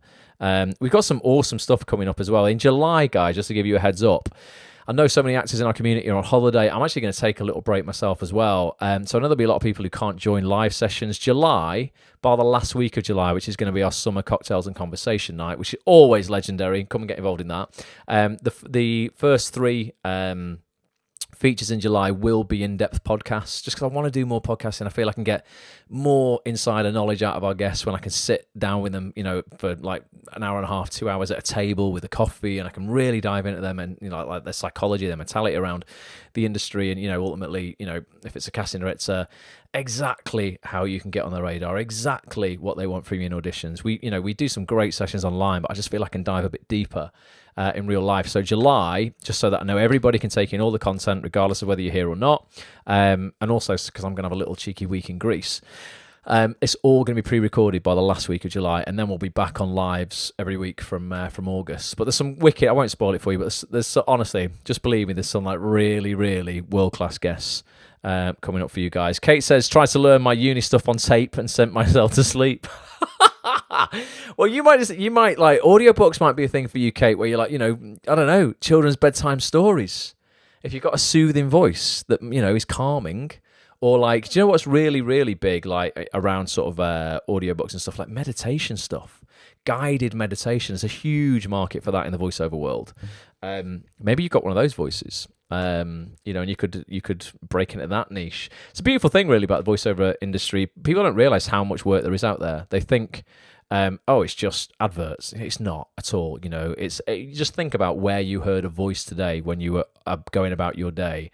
We've got some awesome stuff coming up as well. In July, guys, just to give you a heads up, I know so many actors in our community are on holiday. I'm actually going to take a little break myself as well. So I know there'll be a lot of people who can't join live sessions. July, by the last week of July, which is going to be our summer cocktails and conversation night, which is always legendary. Come and get involved in that. The first three features in July will be in-depth podcasts, just because I want to do more podcasting. I feel I can get more insider knowledge out of our guests when I can sit down with them, for an hour and a half, 2 hours at a table with a coffee, and I can really dive into them and, their psychology, their mentality around the industry, and, ultimately, if it's a casting director, exactly how you can get on their radar, exactly what they want from you in auditions. We do some great sessions online, but I just feel I can dive a bit deeper in real life. So July, just so that I know everybody can take in all the content, regardless of whether you're here or not, and also because I'm going to have a little cheeky week in Greece. It's all going to be pre-recorded by the last week of July, and then we'll be back on lives every week from August. But there's some wicked, I won't spoil it for you, but there's honestly, just believe me, there's some really, really world-class guests coming up for you guys. Kate says, tried to learn my uni stuff on tape and sent myself to sleep. Well, you might audiobooks might be a thing for you, Kate, where you're I don't know, children's bedtime stories. If you've got a soothing voice that, is calming, or do you know what's really, really big, around sort of audiobooks and stuff, like meditation stuff, guided meditation. There's a huge market for that in the voiceover world. Maybe you've got one of those voices. And you could break into that niche. It's a beautiful thing, really, about the voiceover industry. People don't realize how much work there is out there. They think, it's just adverts. It's not at all. You just think about where you heard a voice today when you were going about your day.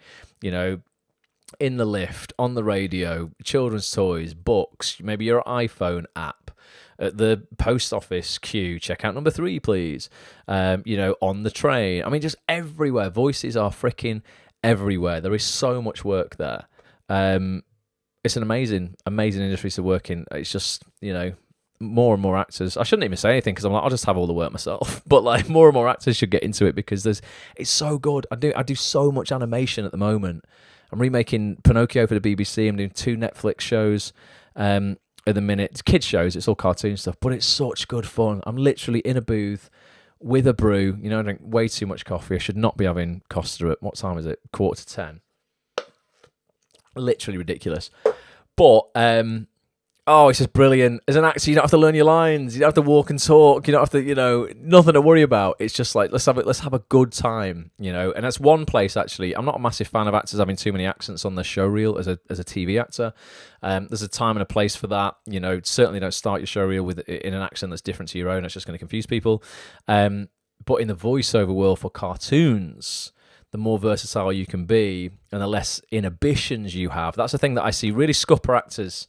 In the lift, on the radio, children's toys, books, maybe your iPhone app. At the post office queue, check out number 3, please. On the train. I mean, just everywhere. Voices are freaking everywhere. There is so much work there. it's an amazing industry to work in. It's just, more and more actors. I shouldn't even say anything because I'm like, I'll just have all the work myself. But like, more and more actors should get into it because it's so good. I do so much animation at the moment. I'm remaking Pinocchio for the BBC. I'm doing 2 Netflix shows at the minute. It's kids shows. It's all cartoon stuff, but it's such good fun. I'm literally in a booth with a brew. I drink way too much coffee. I should not be having Costa at, what time is it? 9:45. Literally ridiculous. But it's just brilliant. As an actor, you don't have to learn your lines. You don't have to walk and talk. You don't have to, nothing to worry about. It's just like, let's have a good time, And that's one place, actually. I'm not a massive fan of actors having too many accents on their show reel as a TV actor. There's a time and a place for that. Certainly don't start your show reel in an accent that's different to your own. It's just going to confuse people. But in the voiceover world for cartoons, the more versatile you can be and the less inhibitions you have. That's the thing that I see really scupper actors.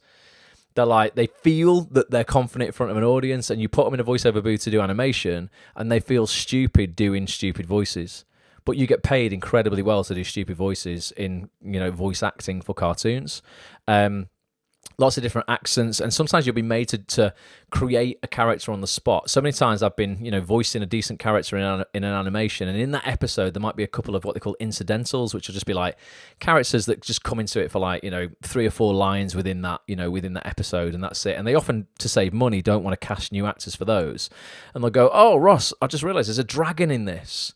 They feel that they're confident in front of an audience, and you put them in a voiceover booth to do animation, and they feel stupid doing stupid voices. But you get paid incredibly well to do stupid voices in, voice acting for cartoons. Lots of different accents, and sometimes you'll be made to create a character on the spot. So many times I've been, voicing a decent character in an animation, and in that episode there might be a couple of what they call incidentals, which will just be like characters that just come into it for 3 or 4 lines within that, within that episode, and that's it. And they often, to save money, don't want to cast new actors for those, and they'll go, "Oh, Ross, I just realised there's a dragon in this,"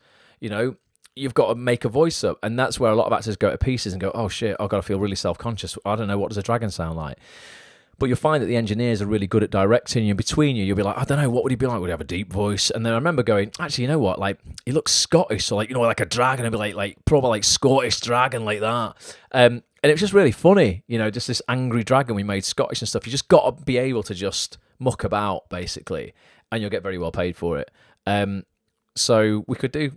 You've got to make a voice up, and that's where a lot of actors go to pieces and go, "Oh shit, I've got to feel really self-conscious. I don't know, what does a dragon sound like?" But you'll find that the engineers are really good at directing you. Between you'll be like, "I don't know, what would he be like? Would he have a deep voice?" And then I remember going, "Actually, you know what? Like, he looks Scottish, so like a dragon. I'd be like probably like Scottish dragon like that." And it was just really funny, just this angry dragon we made Scottish and stuff. You just got to be able to just muck about basically, and you'll get very well paid for it. So we could do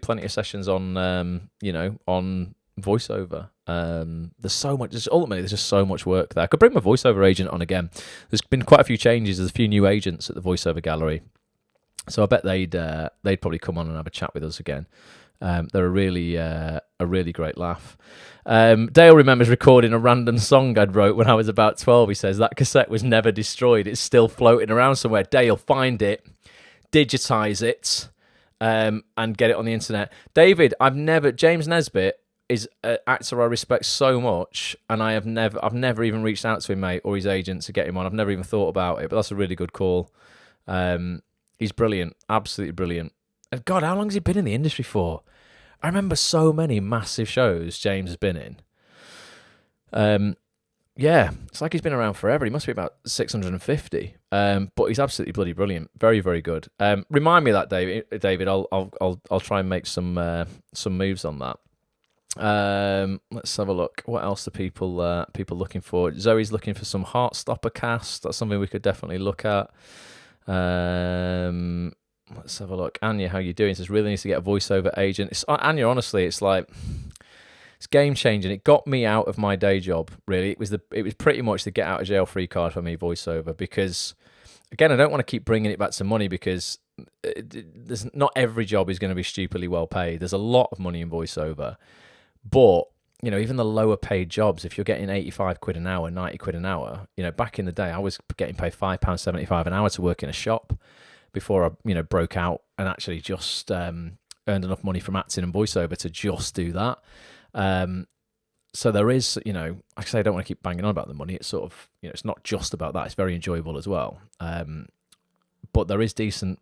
plenty of sessions on on voiceover. There's just so much work there. I could bring my voiceover agent on again. There's been quite a few changes. There's a few new agents at the voiceover gallery, so I bet they'd probably come on and have a chat with us again. They're a really great laugh. Dale remembers recording a random song I'd wrote when I was about 12. He says that cassette was never destroyed. It's still floating around somewhere. Dale, find it, digitize it. And get it on the internet. David, James Nesbitt is an actor I respect so much, and I've never even reached out to him, mate, or his agent to get him on. I've never even thought about it, but that's a really good call. He's brilliant, absolutely brilliant. And God, how long has he been in the industry for? I remember so many massive shows James has been in. Yeah, it's like he's been around forever. He must be about 650. But he's absolutely bloody brilliant. Very, very good. Remind me of that, David. I'll try and make some moves on that. Let's have a look. What else are people looking for? Zoe's looking for some Heartstopper cast. That's something we could definitely look at. Let's have a look. Anya, how you doing? Says really needs to get a voiceover agent. Anya, honestly, it's like, it's game changing. It got me out of my day job. Really, it was pretty much the get out of jail free card for me, voiceover. Because again, I don't want to keep bringing it back to money, because there's not every job is going to be stupidly well paid. There's a lot of money in voiceover, but even the lower paid jobs, if you're getting 85 quid an hour, 90 quid an hour, back in the day, I was getting paid £5.75 an hour to work in a shop before I, broke out and actually just earned enough money from acting and voiceover to just do that. So there is, like I say, I don't want to keep banging on about the money. It's sort of, it's not just about that. It's very enjoyable as well. But there is decent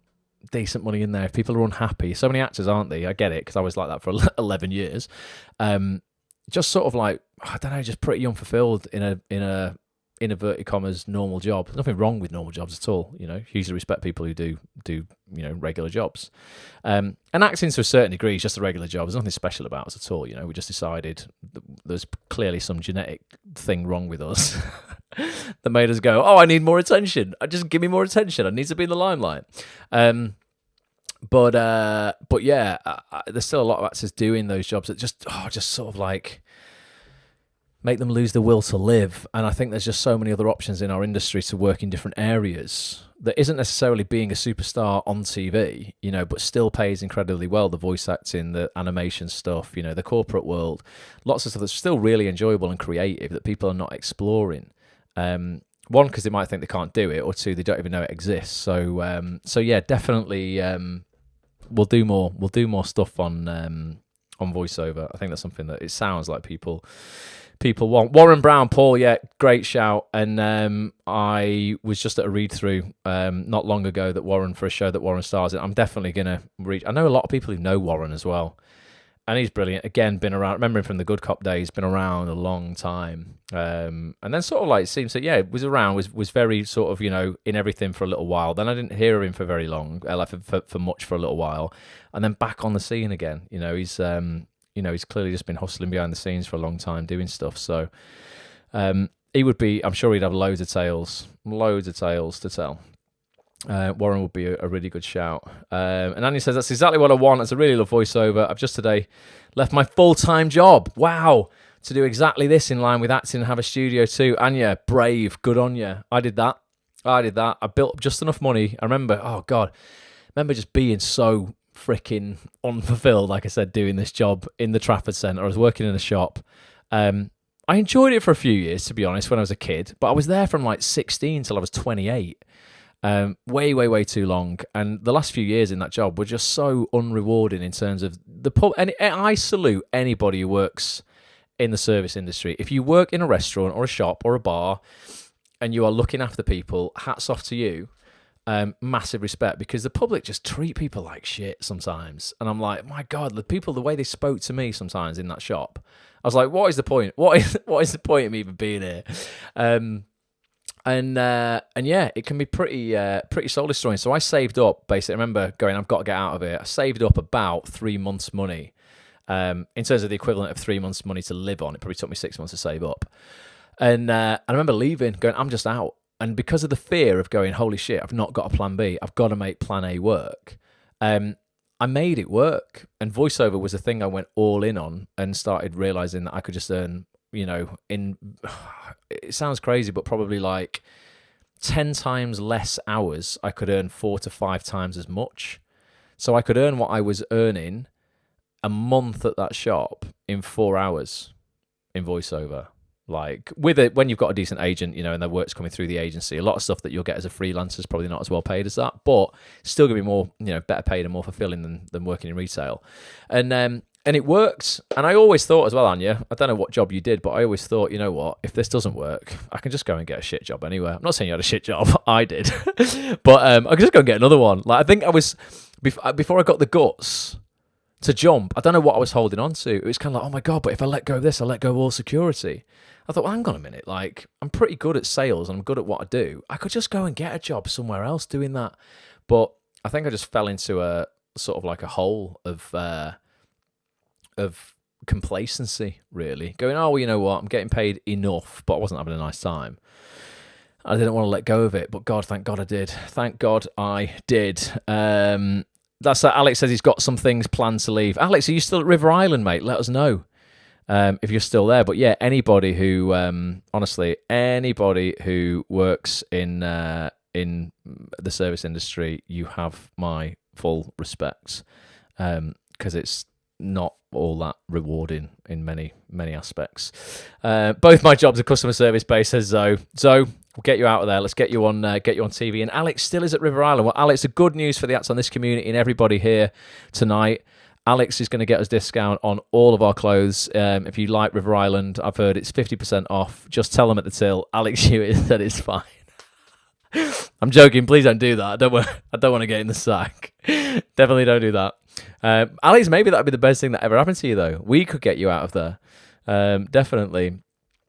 money in there. If people are unhappy, so many actors aren't they? I get it, because I was like that for 11 years. Just sort of like, I don't know, just pretty unfulfilled in a inverted commas normal job. There's nothing wrong with normal jobs at all. Hugely respect people who do regular jobs. And acting to a certain degree is just a regular job. There's nothing special about us at all. We just decided there's clearly some genetic thing wrong with us that made us go, oh, I need more attention. Just give me more attention. I need to be in the limelight. But yeah, there's still a lot of actors doing those jobs that just sort of like, make them lose the will to live. And I think there's just so many other options in our industry to work in different areas that isn't necessarily being a superstar on TV, you know, but still pays incredibly well. The voice acting, the animation stuff, you know, the corporate world, lots of stuff that's still really enjoyable and creative that people are not exploring. One, because they might think they can't do it, or two, they don't even know it exists. So yeah, definitely, we'll do more stuff on voiceover. I think that's something that it sounds like people want. Warren Brown, Paul, yeah, great shout. And I was just at a read through not long ago that Warren, for a show that Warren stars in. I'm definitely gonna read. I know a lot of people who know Warren as well. And he's brilliant. Again, been around. Remember him from the Good Cop days. Been around a long time. And then sort of like it seems that was around. Was very sort of, you know, in everything for a little while. Then I didn't hear of him for very long. Like for much for a little while, and then back on the scene again. You know, he's he's clearly just been hustling behind the scenes for a long time doing stuff. So he would be. I'm sure he'd have loads of tales to tell. Warren would be a really good shout. And Anya says, that's exactly what I want. It's a really love voiceover. I've just today left my full-time job. Wow. To do exactly this in line with acting and have a studio too. Anya, brave. Good on you. I did that. I built up just enough money. I remember, just being so freaking unfulfilled, like I said, doing this job in the Trafford Centre. I was working in a shop. I enjoyed it for a few years, to be honest, when I was a kid. But I was there from like 16 till I was 28. Way too long, and the last few years in that job were just so unrewarding in terms of the pub. And I salute anybody who works in the service industry. If you work in a restaurant or a shop or a bar and you are looking after people, hats off to you. Massive respect, because the public just treat people like shit sometimes, and I'm like, my God, the way they spoke to me sometimes in that shop, I was like, what is the point? What is the point of me even being here? And yeah, it can be pretty soul destroying. So I saved up, basically. I remember going, I've got to get out of it. I saved up about 3 months' money, in terms of the equivalent of 3 months' money to live on. It probably took me 6 months to save up. And I remember leaving, going, I'm just out. And because of the fear of going, holy shit, I've not got a plan B. I've got to make plan A work. I made it work. And voiceover was a thing I went all in on and started realizing that I could just earn, you know, it sounds crazy, but probably like 10 times less hours, I could earn 4 to 5 times as much. So I could earn what I was earning a month at that shop in 4 hours in voiceover. Like with it, when you've got a decent agent, you know, and their work's coming through the agency, a lot of stuff that you'll get as a freelancer is probably not as well paid as that, but still gonna be more, you know, better paid and more fulfilling than working in retail. And it works. And I always thought as well, Anya, I don't know what job you did, but I always thought, you know what, if this doesn't work, I can just go and get a shit job anywhere. I'm not saying you had a shit job. I did. But I could just go and get another one. Like, I think I was, before I got the guts to jump, I don't know what I was holding on to. It was kind of like, oh my God, but if I let go of this, I let go of all security. I thought, well, hang on a minute. Like, I'm pretty good at sales and I'm good at what I do. I could just go and get a job somewhere else doing that. But I think I just fell into a sort of like a hole of complacency, really. Going, oh, well, you know what? I'm getting paid enough, but I wasn't having a nice time. I didn't want to let go of it, but God, thank God I did. Thank God I did. That's Alex says he's got some things planned to leave. Alex, are you still at River Island, mate? Let us know if you're still there. But yeah, anybody who, honestly, anybody who works in the service industry, you have my full respect, because it's not all that rewarding in many aspects. Both my jobs are customer service based, says Zoe. Zoe, we'll get you out of there. Let's get you on TV. And Alex still is at River Island. Well, Alex, the good news for the Acts on This community and everybody here tonight, Alex is going to get us discount on all of our clothes. If you like River Island, I've heard it's 50% off. Just tell them at the till, Alex Hewitt said it's fine. I'm joking. Please don't do that. I don't want to get in the sack. Definitely don't do that. Alex, maybe that'd be the best thing that ever happened to you, though. We could get you out of there. Definitely.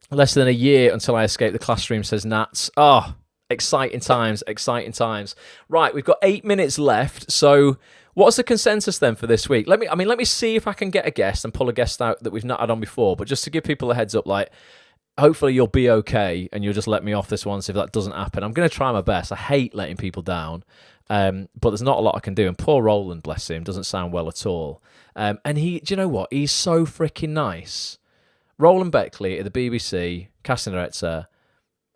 Less than a year until I escape the classroom, says Nats. Oh, exciting times. Right, we've got 8 minutes left. So what's the consensus then for this week? Let me see if I can get a guest and pull a guest out that we've not had on before. But just to give people a heads up, like, hopefully you'll be okay and you'll just let me off this once if that doesn't happen. I'm going to try my best. I hate letting people down. But there's not a lot I can do. And poor Roland, bless him, doesn't sound well at all. And do you know what? He's so freaking nice. Roland Beckley at the BBC, casting director,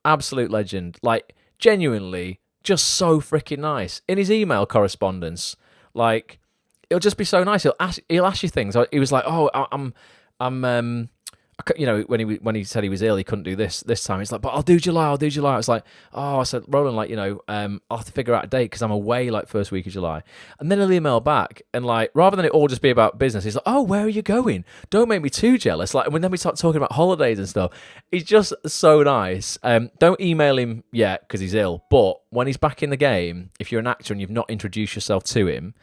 absolute legend. Like, genuinely, just so freaking nice. In his email correspondence, like, it'll just be so nice. He'll ask you things. He was like, "Oh, when he said he was ill, he couldn't do this time. He's like, but I'll do July. I was like, oh, I said, Roland, like, I'll have to figure out a date because I'm away like first week of July. And then he'll email back and like, rather than it all just be about business, he's like, oh, where are you going? Don't make me too jealous. Like, and then we start talking about holidays and stuff. He's just so nice. Don't email him yet because he's ill. But when he's back in the game, if you're an actor and you've not introduced yourself to him,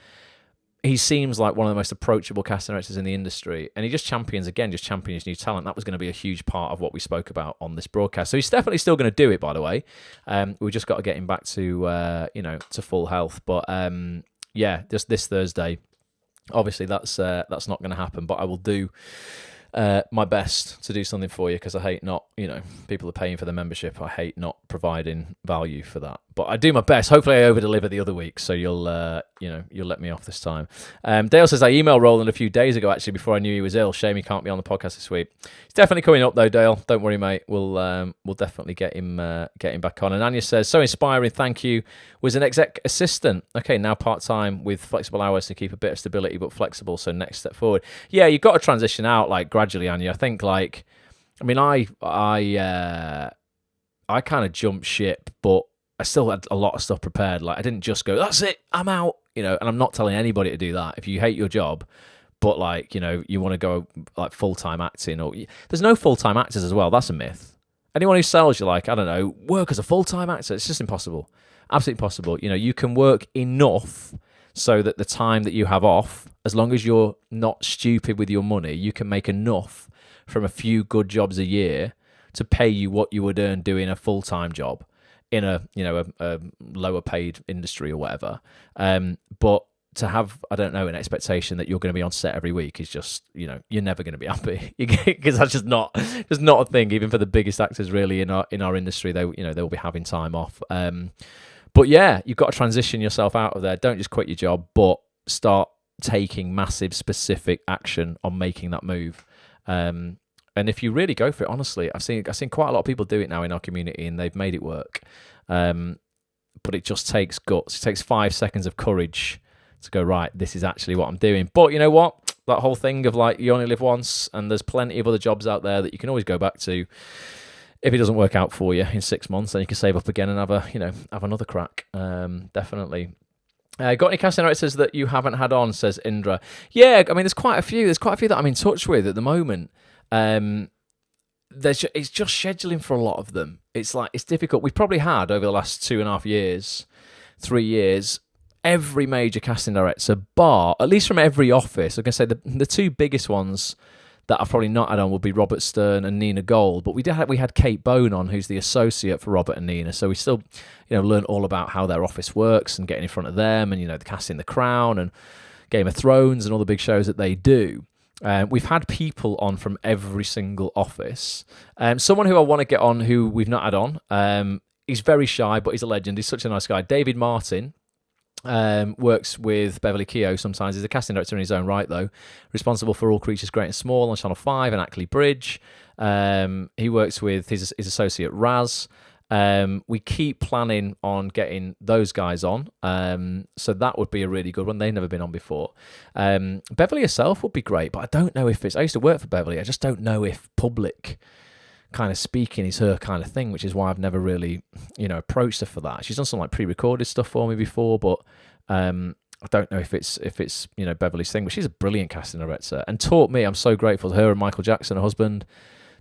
he seems like one of the most approachable casting directors in the industry, and he just champions new talent. That was going to be a huge part of what we spoke about on this broadcast. So he's definitely still going to do it, by the way. We just got to get him back to to full health. But just this Thursday, obviously that's not going to happen. But I will do my best to do something for you because I hate not, people are paying for the membership. I hate not providing value for that. But I do my best. Hopefully I over-deliver the other week, so you'll let me off this time. Dale says, I emailed Roland a few days ago, actually, before I knew he was ill. Shame he can't be on the podcast this week. He's definitely coming up, though, Dale. Don't worry, mate. We'll definitely get him back on. And Anya says, so inspiring, thank you. Was an exec assistant. Okay, now part-time with flexible hours to keep a bit of stability, but flexible, so next step forward. Yeah, you've got to transition out, like, gradually, Anya. I think, like, I mean, I kind of jumped ship, but I still had a lot of stuff prepared. Like, I didn't just go, that's it, I'm out, and I'm not telling anybody to do that. If you hate your job, but like, you want to go like full-time acting, or there's no full-time actors as well. That's a myth. Anyone who sells you, like, I don't know, work as a full-time actor, it's just impossible. Absolutely impossible. You can work enough so that the time that you have off, as long as you're not stupid with your money, you can make enough from a few good jobs a year to pay you what you would earn doing a full-time job in a lower paid industry or whatever. But to have, I don't know, an expectation that you're going to be on set every week is just, you're never going to be happy, because that's just not a thing, even for the biggest actors really in our industry. They'll be having time off. But yeah, you've got to transition yourself out of there. Don't just quit your job, but start taking massive specific action on making that move. And if you really go for it, honestly, I've seen quite a lot of people do it now in our community, and they've made it work. But it just takes guts. It takes 5 seconds of courage to go, right, this is actually what I'm doing. But you know what? That whole thing of like, you only live once, and there's plenty of other jobs out there that you can always go back to. If it doesn't work out for you in 6 months, then you can save up again and have another crack. Definitely. Got any casting directors that you haven't had on, says Indra. Yeah, I mean, there's quite a few that I'm in touch with at the moment. It's just scheduling for a lot of them. It's difficult. We've probably had over the last 2.5 years, 3 years, every major casting director, bar, at least from every office. I'm going to say the two biggest ones that I've probably not had on would be Robert Stern and Nina Gold. But we had Kate Bone on, who's the associate for Robert and Nina. So we still, learn all about how their office works and getting in front of them, and the casting The Crown and Game of Thrones and all the big shows that they do. We've had people on from every single office. Someone who I want to get on who we've not had on. He's very shy, but he's a legend. He's such a nice guy. David Martin. Works with Beverly Keogh sometimes. He's a casting director in his own right, though. Responsible for All Creatures Great and Small on Channel 5 and Ackley Bridge. He works with his associate Raz. We keep planning on getting those guys on. So that would be a really good one. They've never been on before. Beverly herself would be great, but I don't know if I used to work for Beverly. I just don't know if public kind of speaking is her kind of thing, which is why I've never really, approached her for that. She's done some like pre-recorded stuff for me before, but I don't know if it's Beverly's thing. But she's a brilliant casting director and taught me. I'm so grateful to her and Michael Jackson, her husband,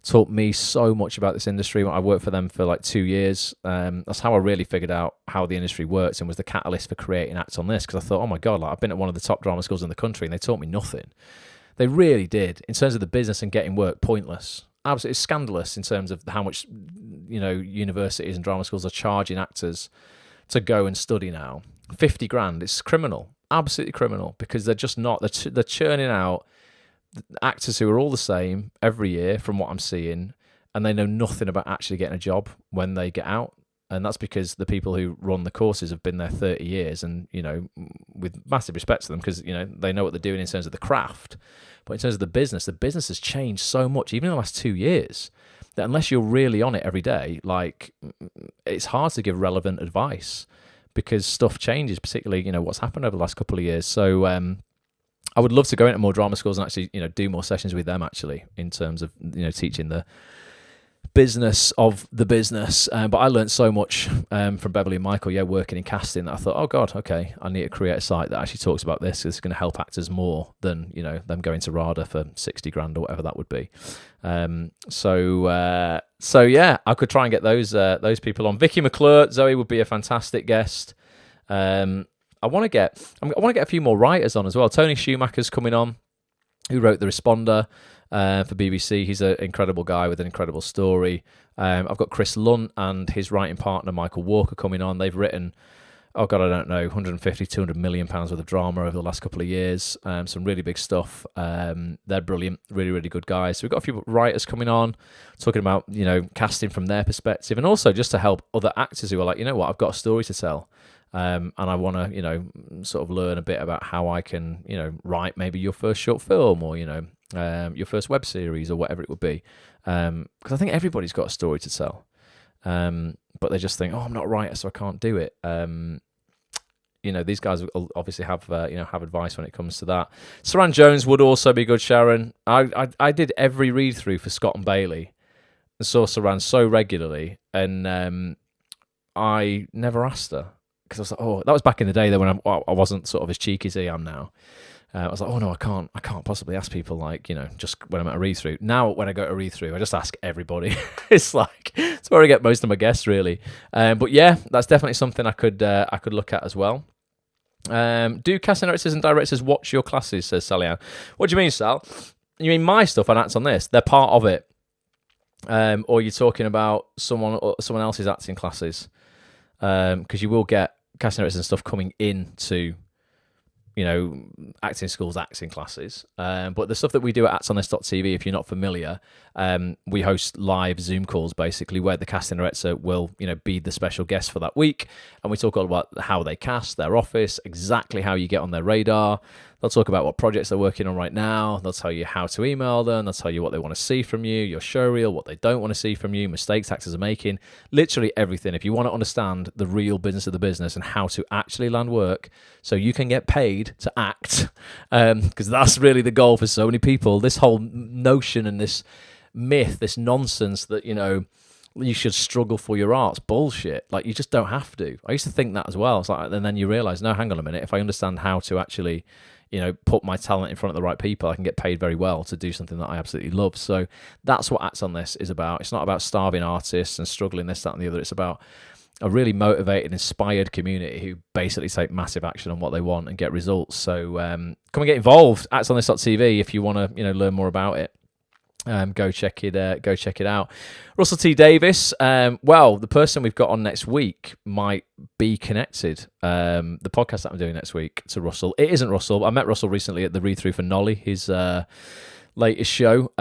taught me so much about this industry. I worked for them for like 2 years. That's how I really figured out how the industry works, and was the catalyst for creating Act on This, because I thought, oh my God, like I've been at one of the top drama schools in the country and they taught me nothing. They really did. In terms of the business and getting work, pointless. Absolutely scandalous in terms of how much, universities and drama schools are charging actors to go and study now. 50 grand, it's criminal, absolutely criminal, because they're just not, they're churning out actors who are all the same every year from what I'm seeing, and they know nothing about actually getting a job when they get out. And that's because the people who run the courses have been there 30 years, and, you know, with massive respect to them, because, you know, they know what they're doing in terms of the craft. But in terms of the business has changed so much, even in the last 2 years, that unless you're really on it every day, like, it's hard to give relevant advice, because stuff changes, particularly, you know, what's happened over the last couple of years. So I would love to go into more drama schools and actually, you know, do more sessions with them, actually, in terms of, you know, teaching the business of the business. But I learned so much from Beverly and Michael, working in casting, that I thought, oh God, okay, I need to create a site that actually talks about this. It's going to help actors more than, you know, them going to RADA for 60 grand or whatever that would be. So yeah, I could try and get those people on. Vicky McClure, Zoe would be a fantastic guest. I want to get a few more writers on as well. Tony Schumacher's coming on, who wrote The Responder for BBC. He's an incredible guy with an incredible story. I've got Chris Lunt and his writing partner Michael Walker coming on. They've written, oh God, I don't know, 150, 200 million pounds worth of drama over the last couple of years. Some really big stuff. They're brilliant, really, really good guys. So we've got a few writers coming on, talking about, you know, casting from their perspective, and also just to help other actors who are like, you know what, I've got a story to tell. And I want to, you know, sort of learn a bit about how I can, you know, write maybe your first short film, or, you know, your first web series, or whatever it would be. Because I think everybody's got a story to tell. But they just think, oh, I'm not a writer, so I can't do it. You know, these guys will obviously have, you know, have advice when it comes to that. Saran Jones would also be good, Sharon. I did every read through for Scott and Bailey, and saw Saran so regularly, and I never asked her, because I was like, oh, that was back in the day though, when I wasn't sort of as cheeky as I am now. I was like, oh no, I can't possibly ask people, like, you know, just when I'm at a read through. Now when I go to a read through, I just ask everybody. It's where I get most of my guests, really. But yeah, that's definitely something I could look at as well. Do casting directors and directors watch your classes, says Sally Ann. What do you mean, Sal? You mean my stuff on Acts on This? They're part of it. Or you're talking about someone else's acting classes? Because you will get casting directors and stuff coming into, you know, acting schools, acting classes. But the stuff that we do at actsonthis.tv, if you're not familiar, we host live Zoom calls, basically, where the casting director will, you know, be the special guest for that week. And we talk all about how they cast, their office, exactly how you get on their radar. They'll talk about what projects they're working on right now. They'll tell you how to email them. They'll tell you what they want to see from you, your showreel, what they don't want to see from you, mistakes actors are making, literally everything. If you want to understand the real business of the business and how to actually land work so you can get paid to act, because that's really the goal for so many people. This whole notion and this myth, this nonsense that, you know, you should struggle for your art's bullshit. Like, you just don't have to. I used to think that as well. It's like, and then you realise, no, hang on a minute. If I understand how to actually, you know, put my talent in front of the right people, I can get paid very well to do something that I absolutely love. So that's what Acts on This is about. It's not about starving artists and struggling this, that, and the other. It's about a really motivated, inspired community who basically take massive action on what they want and get results. So come and get involved. Actsonthis.tv if you want to, you know, learn more about it. Go check it out. Russell T Davis. Well, the person we've got on next week might be connected. The podcast that I'm doing next week to Russell. It isn't Russell. I met Russell recently at the read through for Nolly, his latest show.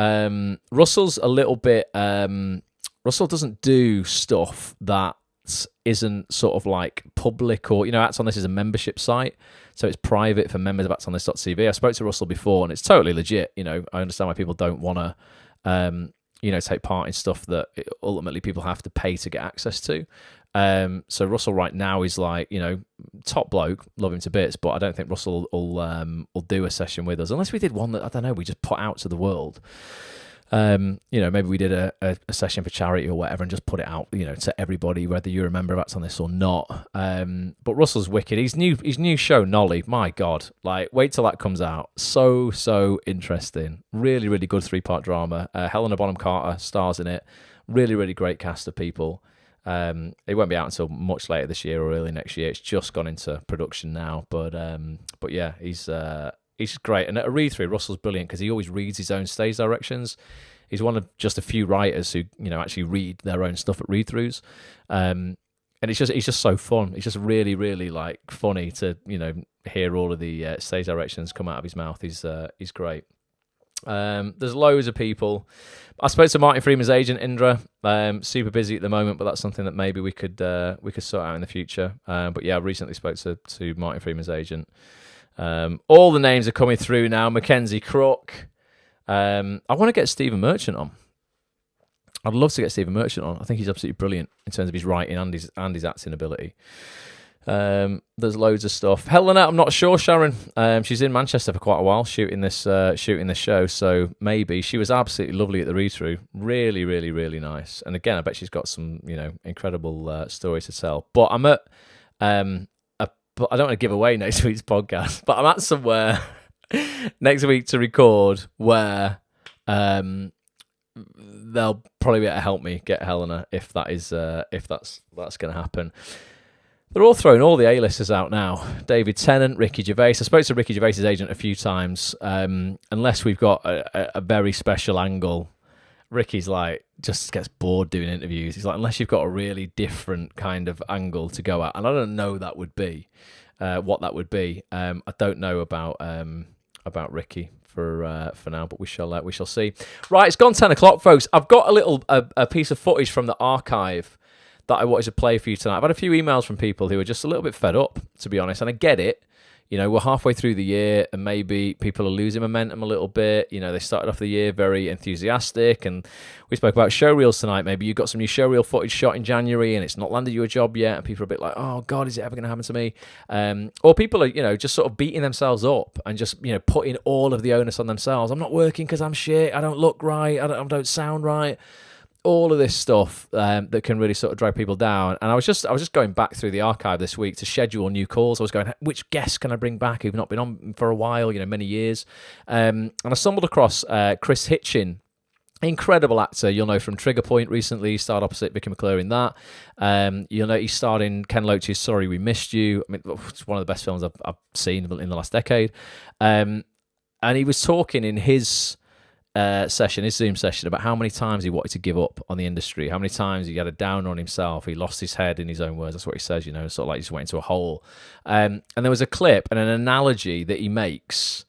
Russell's a little bit. Russell doesn't do stuff that isn't sort of like public, or, you know, Acts on This is a membership site, so it's private for members of actsonthis.tv. I spoke to Russell before, and it's totally legit. You know, I understand why people don't want to, you know, take part in stuff that ultimately people have to pay to get access to. So Russell right now is like, you know, top bloke, love him to bits, but I don't think Russell will do a session with us unless we did one that, I don't know, we just put out to the world. You know, maybe we did a session for charity or whatever and just put it out, you know, to everybody, whether you're a member of Acts on This or not. But Russell's wicked. His new show, Nolly, my God, like, wait till that comes out. So interesting. Really, really good 3-part drama. Helena Bonham Carter stars in it. Really, really great cast of people. It won't be out until much later this year or early next year. It's just gone into production now. But yeah, he's great. And at a read-through, Russell's brilliant because he always reads his own stage directions. He's one of just a few writers who, you know, actually read their own stuff at read-throughs. And he's just so fun. It's just really, really, like, funny to, you know, hear all of the stage directions come out of his mouth. He's great. There's loads of people. I spoke to Martin Freeman's agent, Indra. Super busy at the moment, but that's something that maybe we could sort out in the future. But yeah, I recently spoke to Martin Freeman's agent. All the names are coming through now. Mackenzie Crook. I want to get Stephen Merchant on. I'd love to get Stephen Merchant on. I think he's absolutely brilliant in terms of his writing and his acting ability. There's loads of stuff. Helena, I'm not sure, Sharon. She's in Manchester for quite a while shooting this show, so maybe. She was absolutely lovely at the read-through. Really, really, really nice. And again, I bet she's got some, incredible stories to tell. But I'm at but I don't want to give away next week's podcast, but I'm at somewhere next week to record where they'll probably be able to help me get Helena if that's going to happen. They're all throwing all the A-listers out now. David Tennant, Ricky Gervais. I spoke to Ricky Gervais' agent a few times. Unless we've got a very special angle, Ricky's like, just gets bored doing interviews. He's like, unless you've got a really different kind of angle to go at. And I don't know that would be, what that would be. I don't know about Ricky for now, but we shall see. Right, it's gone 10 o'clock, folks. I've got a piece of footage from the archive that I wanted to play for you tonight. I've had a few emails from people who are just a little bit fed up, to be honest, and I get it. We're halfway through the year and maybe people are losing momentum a little bit. They started off the year very enthusiastic, and we spoke about showreels tonight. Maybe you got some new showreel footage shot in January and it's not landed you a job yet, and people are a bit like, oh God, is it ever going to happen to me? Or people are, just sort of beating themselves up and just, putting all of the onus on themselves. I'm not working because I'm shit. I don't look right. I don't sound right. All of this stuff that can really sort of drag people down. And I was just going back through the archive this week to schedule new calls. I was going, which guests can I bring back who've not been on for a while, many years? And I stumbled across Chris Hitchin, incredible actor. You'll know from Trigger Point recently. He starred opposite Vicky McClure in that. You'll know he starred in Ken Loach's Sorry We Missed You. I mean, it's one of the best films I've seen in the last decade. And he was talking in his Zoom session, about how many times he wanted to give up on the industry, how many times he had a down on himself, he lost his head, in his own words. That's what he says, sort of like he just went into a hole. And there was a clip and an analogy that he makes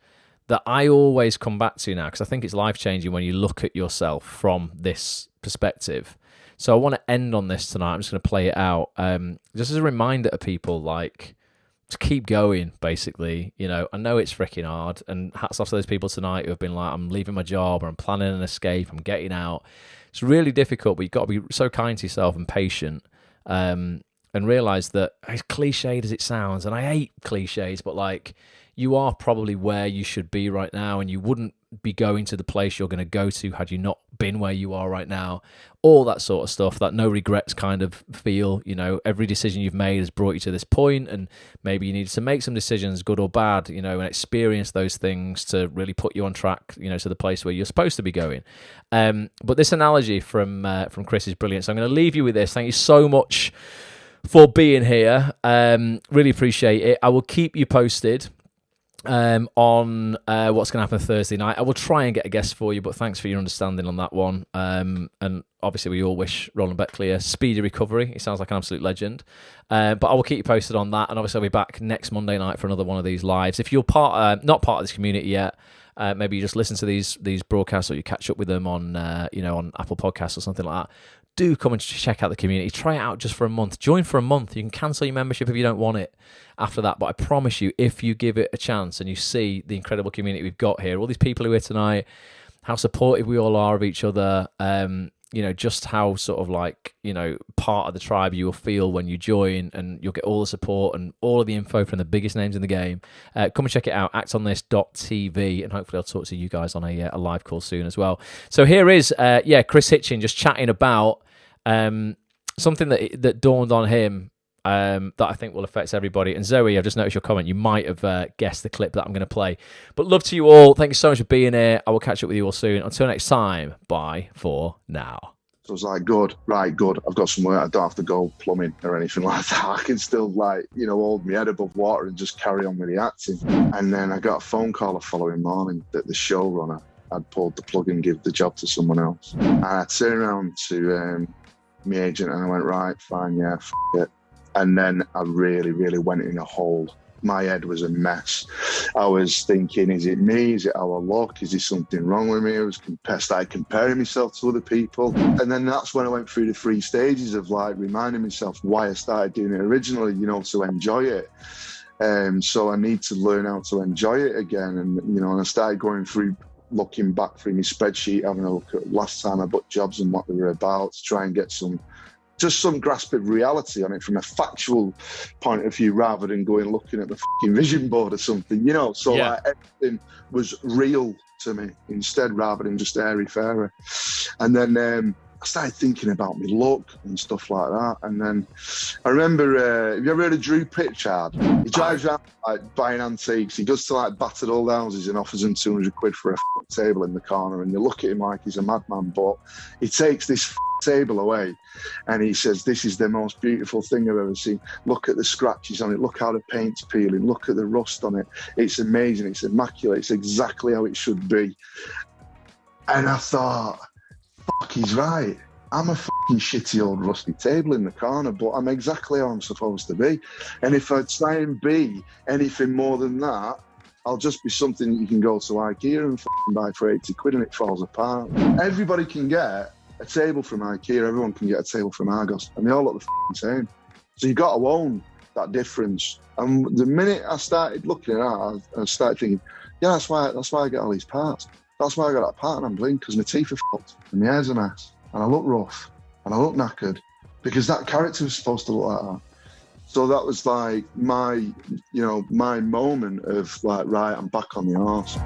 that I always come back to now, because I think it's life-changing when you look at yourself from this perspective. So I want to end on this tonight. I'm just going to play it out, just as a reminder to people, like, to keep going, basically. I know it's freaking hard, and hats off to those people tonight who have been like, I'm leaving my job, or I'm planning an escape, I'm getting out. It's really difficult, but you've got to be so kind to yourself and patient, and realize that, as cliched as it sounds, and I hate cliches, but like, you are probably where you should be right now, and you wouldn't be going to the place you're going to go to had you not been where you are right now. All that sort of stuff, that no regrets kind of feel. Every decision you've made has brought you to this point, and maybe you needed to make some decisions, good or bad, and experience those things to really put you on track, to the place where you're supposed to be going. But this analogy from Chris is brilliant. So I'm going to leave you with this. Thank you so much for being here. Really appreciate it. I will keep you posted on what's going to happen Thursday night. I will try and get a guest for you, but thanks for your understanding on that one. And obviously we all wish Roland Beckley a speedy recovery. He sounds like an absolute legend. But I will keep you posted on that, and obviously I'll be back next Monday night for another one of these lives. If you're not part of this community yet, maybe you just listen to these broadcasts, or you catch up with them on on Apple Podcasts or something like that. Do come and check out the community. Try it out just for a month. Join for a month. You can cancel your membership if you don't want it after that. But I promise you, if you give it a chance and you see the incredible community we've got here, all these people who are here tonight, how supportive we all are of each other, just how sort of like, part of the tribe you will feel when you join, and you'll get all the support and all of the info from the biggest names in the game. Come and check it out, actonthis.tv, and hopefully I'll talk to you guys on a live call soon as well. So here is, Chris Hitchin just chatting about something that dawned on him that I think will affect everybody. And Zoe, I've just noticed your comment. You might have guessed the clip that I'm going to play. But love to you all. Thank you so much for being here. I will catch up with you all soon. Until next time, bye for now. So I was like, good. I've got somewhere. I don't have to go plumbing or anything like that. I can still hold my head above water and just carry on with the acting. And then I got a phone call the following morning that the showrunner had pulled the plug and give the job to someone else. And I turned around to my agent and I went, right, fine, yeah, it. And then I really, really went in a hole my head was a mess. I was thinking, is it me? Is it our luck? Is there something wrong with me? I started comparing myself to other people. And then that's when I went through the 3 stages of like reminding myself why I started doing it originally, you know, to enjoy it. So I need to learn how to enjoy it again. And, you know, and I started going through, looking back through my spreadsheet, having a look at last time I booked jobs and what they were about to try and get some grasp of reality on it from a factual point of view, rather than looking at the fucking vision board or something, you know. So like, everything was real to me instead, rather than just airy-fairy. And then I started thinking about my look and stuff like that. And then I remember, have you ever heard of Drew Pritchard? He drives around like buying antiques. He goes to like battered old houses and offers them 200 quid for a table in the corner. And they look at him like he's a madman. But he takes this table away and he says, this is the most beautiful thing I've ever seen. Look at the scratches on it. Look how the paint's peeling. Look at the rust on it. It's amazing. It's immaculate. It's exactly how it should be. And I thought, fuck, he's right. I'm a fucking shitty old rusty table in the corner, but I'm exactly how I'm supposed to be. And if I try and be anything more than that, I'll just be something you can go to IKEA and fucking buy for 80 quid and it falls apart. Everybody can get a table from IKEA, everyone can get a table from Argos, and they all look the fucking same. So you've got to own that difference. And the minute I started looking at that, I started thinking, yeah, that's why I get all these parts. That's why I got that part and I'm blind, because my teeth are fucked and my hair's a mess and I look rough and I look knackered, because that character was supposed to look like that. So that was like my moment of like, right, I'm back on the arse.